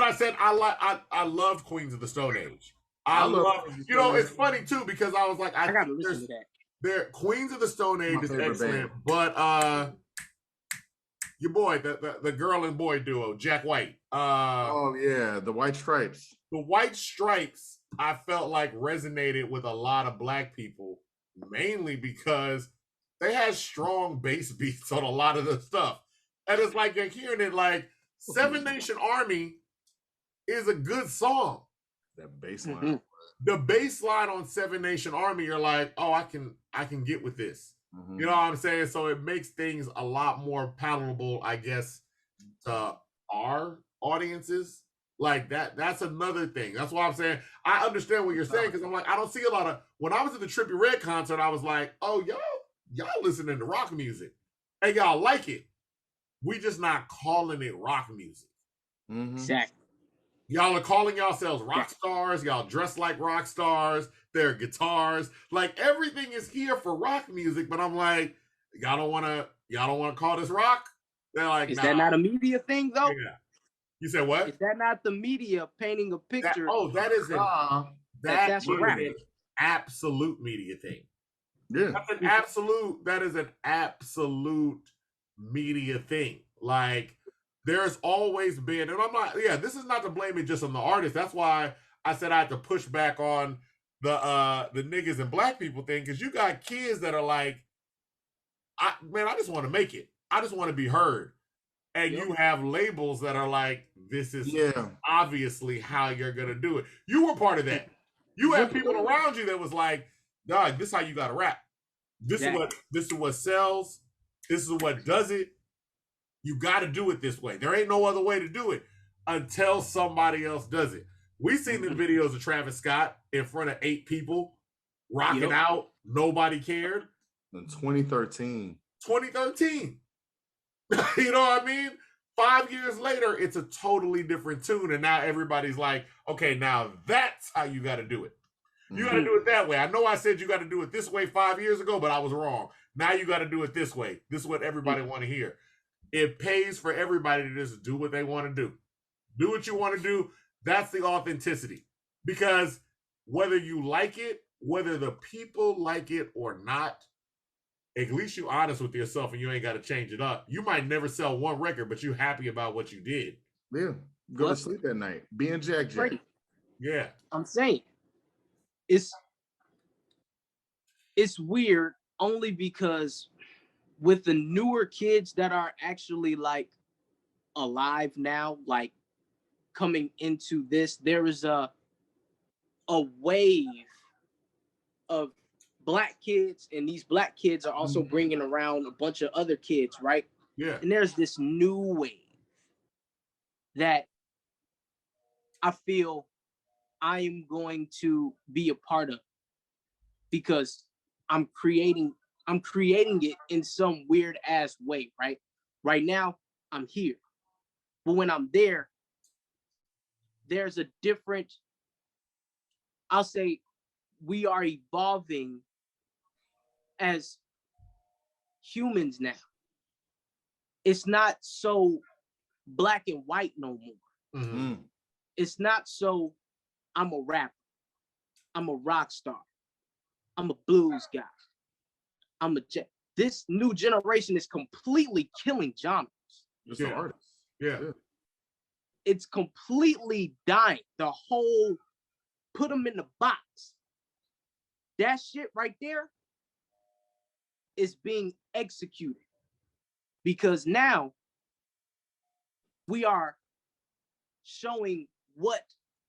[SPEAKER 2] I loved Queens of the Stone Age. I love it's funny too, because I was like, I gotta listen to that. Queens of the Stone Age is excellent, but your boy, the girl and boy duo, Jack White.
[SPEAKER 1] Oh yeah, the White Stripes.
[SPEAKER 2] The White Stripes, I felt like resonated with a lot of black people, mainly because they had strong bass beats on a lot of the stuff. And it's like you're hearing it like Seven Nation Army is a good song.
[SPEAKER 1] That bass line.
[SPEAKER 2] The bass line on Seven Nation Army, you're like, oh, I can get with this. You know what I'm saying? So it makes things a lot more palatable, I guess, to our audiences. Like that's another thing. That's why I'm saying I understand what you're saying, because I'm like, I don't see a lot of. When I was at the Trippie Redd concert, I was like, oh, y'all listening to rock music and y'all like it. We just not calling it rock music.
[SPEAKER 3] Exactly.
[SPEAKER 2] Y'all are calling yourselves rock stars. Y'all dress like rock stars. There are guitars. Like, everything is here for rock music, but I'm like, y'all don't want to call this rock? They're like,
[SPEAKER 3] is that not a media thing though?
[SPEAKER 2] Yeah. You said what?
[SPEAKER 3] Is that not the media painting a picture?
[SPEAKER 2] That is
[SPEAKER 3] that's rap.
[SPEAKER 2] An absolute media thing.
[SPEAKER 1] Yeah.
[SPEAKER 2] That is an absolute media thing. Like, there's always been, and I'm not, this is not to blame it just on the artist. That's why I said I had to push back on the niggas and black people thing, because you got kids that are like, I just want to make it. I just want to be heard. And you have labels that are like, this is obviously how you're going to do it. You were part of that. You had people around you that was like, dog, this is how you got to rap. This is what sells. This is what does it. You got to do it this way. There ain't no other way to do it until somebody else does it. We seen the videos of Travis Scott in front of 8 people rocking out. Nobody cared.
[SPEAKER 1] In 2013.
[SPEAKER 2] 2013. You know what I mean? 5 years later, it's a totally different tune. And now everybody's like, okay, now that's how you got to do it. You got to do it that way. I know I said you got to do it this way 5 years ago, but I was wrong. Now you got to do it this way. This is what everybody want to hear. It pays for everybody to just do what they want to do. Do what you want to do. That's the authenticity. Because whether you like it, whether the people like it or not, at least you're honest with yourself and you ain't got to change it up. You might never sell one record, but you're happy about what you did.
[SPEAKER 1] Yeah. Go to sleep at night. Being Jack.
[SPEAKER 2] Yeah.
[SPEAKER 3] I'm saying it's weird only because with the newer kids that are actually like alive now, like coming into this, there is a wave of black kids, and these black kids are also bringing around a bunch of other kids, right?
[SPEAKER 2] Yeah.
[SPEAKER 3] And there's this new wave that I feel I am going to be a part of, because I'm creating it in some weird ass way, right? Right now, I'm here. But when I'm there, there's a different, I'll say, we are evolving as humans now. It's not so black and white no more.
[SPEAKER 2] Mm-hmm.
[SPEAKER 3] It's not so, I'm a rapper, I'm a rock star, I'm a blues guy, this new generation is completely killing genres.
[SPEAKER 1] Just an artist.
[SPEAKER 2] Yeah.
[SPEAKER 3] It's completely dying. The whole put them in the box. That shit right there is being executed. Because now we are showing what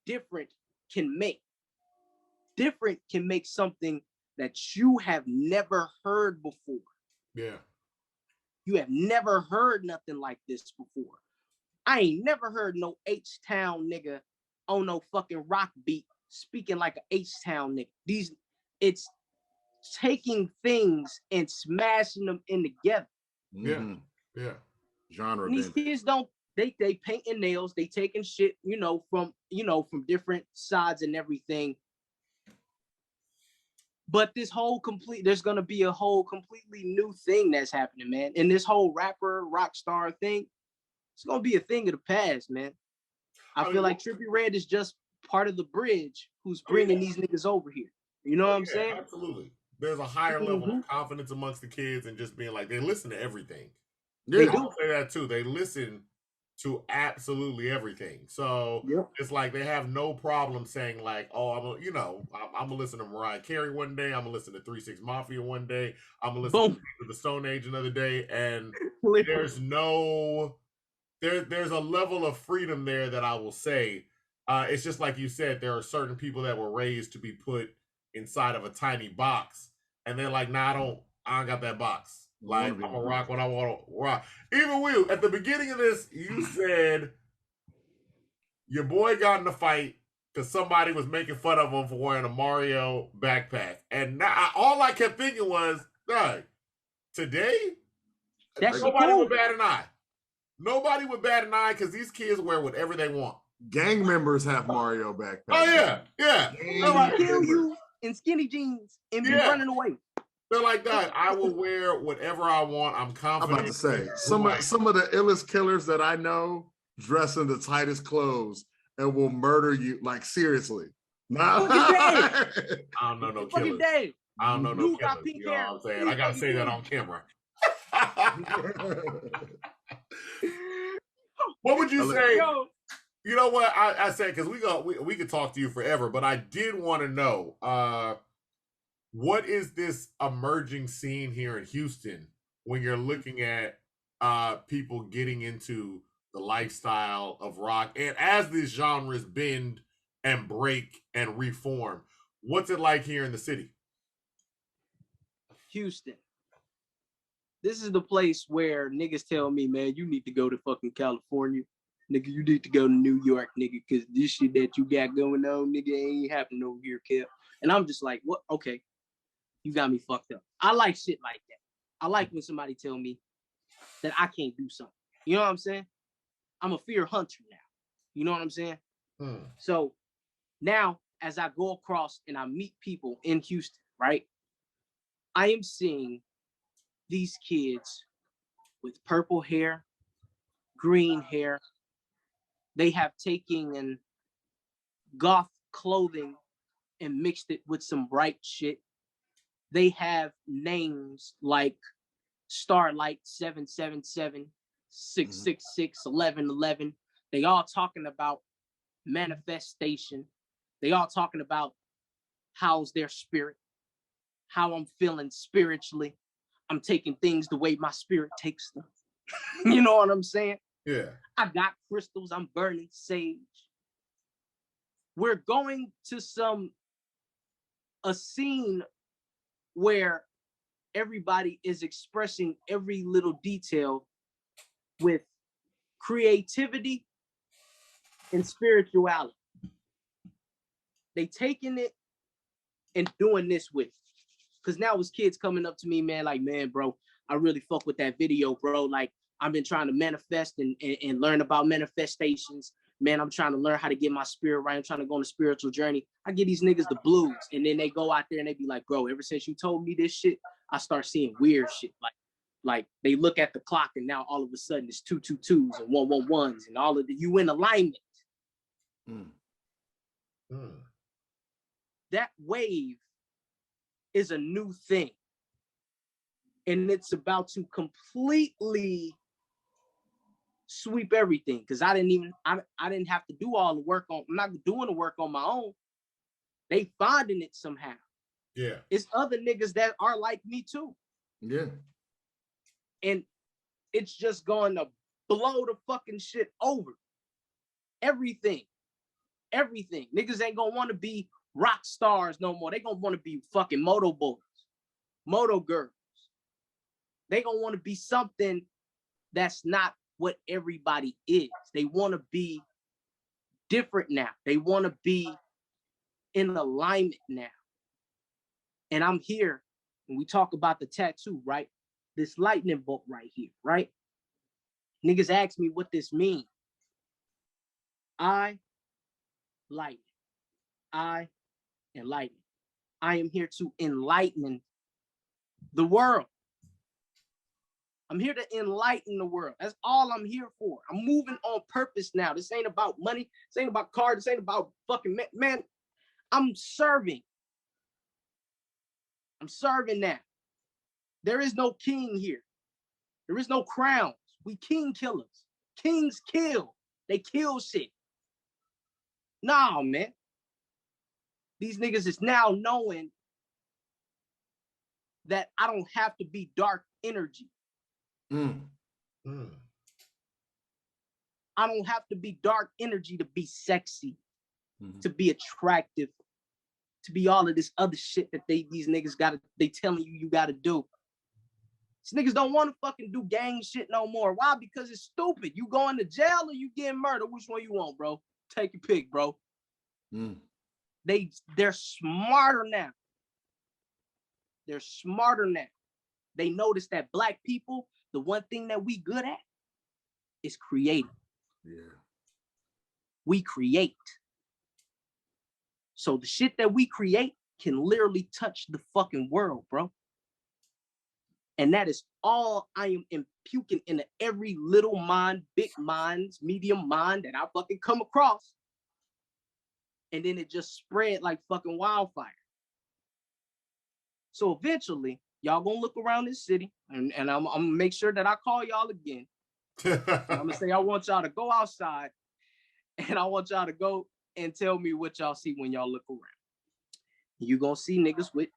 [SPEAKER 3] different can make. Different can make something that you have never heard before.
[SPEAKER 2] Yeah.
[SPEAKER 3] You have never heard nothing like this before. I ain't never heard no H-Town nigga on no fucking rock beat speaking like a H-Town nigga. It's taking things and smashing them in together.
[SPEAKER 2] Yeah. Yeah.
[SPEAKER 1] Genre.
[SPEAKER 3] And these kids don't, they painting nails, they taking shit, from different sides and everything. But there's gonna be a whole completely new thing that's happening, man. And this whole rapper, rock star thing, it's gonna be a thing of the past, man. I feel like Trippie Redd is just part of the bridge who's bringing these niggas over here. You know what I'm saying?
[SPEAKER 2] Absolutely. There's a higher level of confidence amongst the kids and just being like, they listen to everything.
[SPEAKER 1] Yeah.
[SPEAKER 2] They do say that too. They listen to absolutely everything. So it's like they have no problem saying like, oh, I'm gonna listen to Mariah Carey one day. I'm gonna listen to 3 6 Mafia one day. I'm gonna listen to the Stone Age another day. And there's a level of freedom there that I will say. It's just like you said, there are certain people that were raised to be put inside of a tiny box, and they're like, nah, I don't got that box. Like, I'm gonna rock what I want to rock. Even Will, at the beginning of this, you said your boy got in a fight because somebody was making fun of him for wearing a Mario backpack. And now all I kept thinking was, dang, today, nobody would bat an eye. Nobody would bat an eye because these kids wear whatever they want.
[SPEAKER 1] Gang members have Mario backpacks.
[SPEAKER 2] Oh, yeah. Yeah.
[SPEAKER 3] They'll kill you in skinny jeans and be running away.
[SPEAKER 2] They're like that. I will wear whatever I want. I'm confident.
[SPEAKER 1] I'm about to say some of the illest killers that I know dress in the tightest clothes and will murder you. Like seriously. Nah.
[SPEAKER 2] I don't know no killers. I don't know no killers. You know what I'm saying? I gotta say that on camera. What would you say? You know what I said, because we could talk to you forever, but I did want to know. What is this emerging scene here in Houston when you're looking at people getting into the lifestyle of rock? And as these genres bend and break and reform, what's it like here in the city?
[SPEAKER 3] Houston. This is the place where niggas tell me, man, you need to go to fucking California. Nigga, you need to go to New York, nigga, because this shit that you got going on, nigga, ain't happening over here, kid. And I'm just like, what? Okay. You got me fucked up. I like shit like that. I like when somebody tell me that I can't do something. You know what I'm saying? I'm a fear hunter now. You know what I'm saying? So now, as I go across and I meet people in Houston, right? I am seeing these kids with purple hair, green hair. They have taken in goth clothing and mixed it with some bright shit. They have names like Starlight 777, 666, 1111. They all talking about manifestation. They all talking about how's their spirit, how I'm feeling spiritually. I'm taking things the way my spirit takes them. You know what I'm saying?
[SPEAKER 2] Yeah.
[SPEAKER 3] I got crystals. I'm burning sage. We're going to a scene where everybody is expressing every little detail with creativity and spirituality. They taking it and doing this with it. Because now it's kids coming up to me, man, like, man, bro, I really fuck with that video, bro. Like, I've been trying to manifest and learn about manifestations. Man, I'm trying to learn how to get my spirit right. I'm trying to go on a spiritual journey. I give these niggas the blues. And then they go out there and they be like, bro, ever since you told me this shit, I start seeing weird shit. Like they look at the clock and now all of a sudden it's 222s and 111s and all of you in alignment. That wave is a new thing. And it's about to completely sweep everything, because I didn't have to do all the work I'm not doing the work on my own. They finding it somehow.
[SPEAKER 2] Yeah.
[SPEAKER 3] It's other niggas that are like me too.
[SPEAKER 1] Yeah.
[SPEAKER 3] And it's just going to blow the fucking shit over. Everything. Niggas ain't gonna want to be rock stars no more. They gonna want to be fucking moto boys, moto girls. They gonna want to be something that's not what everybody is. They want to be different now. They want to be in alignment now. And I'm here, and we talk about the tattoo, right? This lightning bolt right here, right? Niggas ask me what this means. I light. I enlighten. I am here to enlighten the world. I'm here to enlighten the world. That's all I'm here for. I'm moving on purpose now. This ain't about money. This ain't about cars. This ain't about fucking man. I'm serving. I'm serving now. There is no king here. There is no crowns. We king killers. Kings kill. They kill shit. Nah, man. These niggas is now knowing that I don't have to be dark energy. I don't have to be dark energy to be sexy, to be attractive, to be all of this other shit that these niggas they telling you gotta do. These niggas don't want to fucking do gang shit no more. Why? Because it's stupid. You going to jail or you getting murdered? Which one you want, bro? Take your pick, bro. They're smarter now. They're smarter now. They notice that Black people, the one thing that we good at is creating.
[SPEAKER 1] Yeah.
[SPEAKER 3] We create. So the shit that we create can literally touch the fucking world, bro. And that is all I am imputing into every little mind, big minds, medium mind that I fucking come across. And then it just spread like fucking wildfire. So eventually, y'all gonna look around this city, and I'm gonna make sure that I call y'all again. I'm gonna say I want y'all to go outside, and I want y'all to go and tell me what y'all see when y'all look around. You gonna see niggas with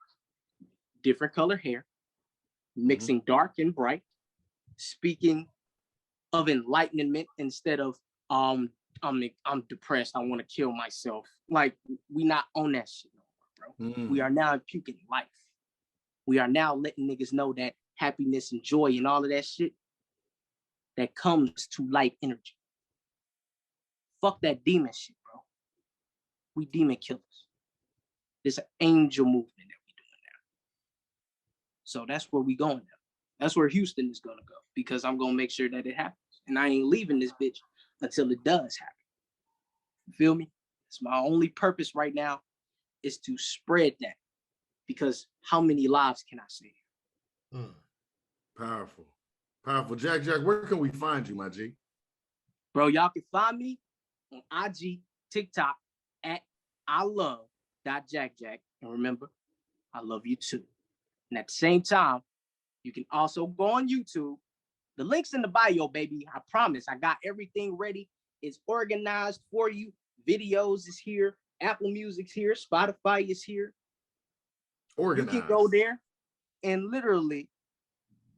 [SPEAKER 3] different color hair, mixing dark and bright, speaking of enlightenment instead of I'm depressed, I want to kill myself. Like, we not on that shit no more, bro. We are now imputing life. We are now letting niggas know that happiness and joy and all of that shit that comes to light energy. Fuck that demon shit, bro. We demon killers. It's an angel movement that we doing now. So that's where we going now. That's where Houston is gonna go, because I'm gonna make sure that it happens. And I ain't leaving this bitch until it does happen. You feel me? It's my only purpose right now is to spread that. Because how many lives can I save?
[SPEAKER 1] Powerful. Powerful. Jack, where can we find you, my G?
[SPEAKER 3] Bro, y'all can find me on IG, TikTok at ilove.jackjack. And remember, I love you too. And at the same time, you can also go on YouTube. The link's in the bio, baby. I promise. I got everything ready. It's organized for you. Videos is here. Apple Music's here. Spotify is here. Organized. You can go there and literally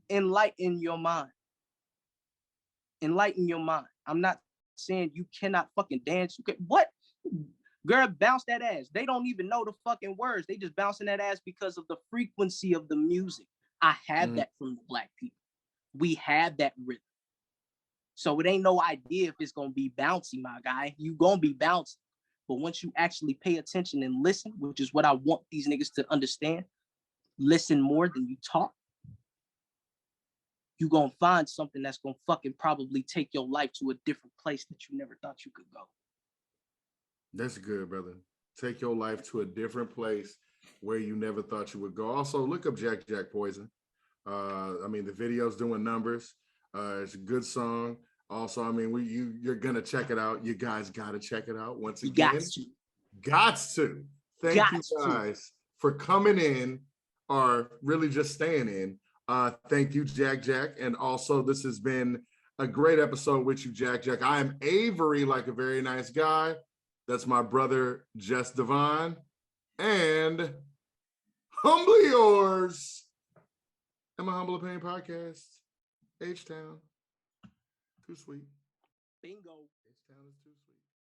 [SPEAKER 3] enlighten your mind. Enlighten your mind. I'm not saying you cannot fucking dance. What? Girl, bounce that ass. They don't even know the fucking words. They just bouncing that ass because of the frequency of the music. I have that from the Black people. We have that rhythm. So it ain't no idea if it's going to be bouncy, my guy. You going to be bouncy. But once you actually pay attention and listen, which is what I want these niggas to understand, listen more than you talk, you going to find something that's going to fucking probably take your life to a different place that you never thought you could go.
[SPEAKER 1] That's good, brother. Take your life to a different place where you never thought you would go. Also, look up Jack Poison. I mean, the video's doing numbers. It's a good song. Also, I mean, you're gonna check it out. You guys gotta check it out once again. Got to. Thank you guys for coming in, or really just staying in. Thank you, Jack. And also, this has been a great episode with you, Jack. I am Avery, like a very nice guy. That's my brother, Jess Devon. And humbly yours, and my Humble Opinion Podcast, H-Town. Too sweet.
[SPEAKER 3] Bingo.
[SPEAKER 1] H-Town is too sweet.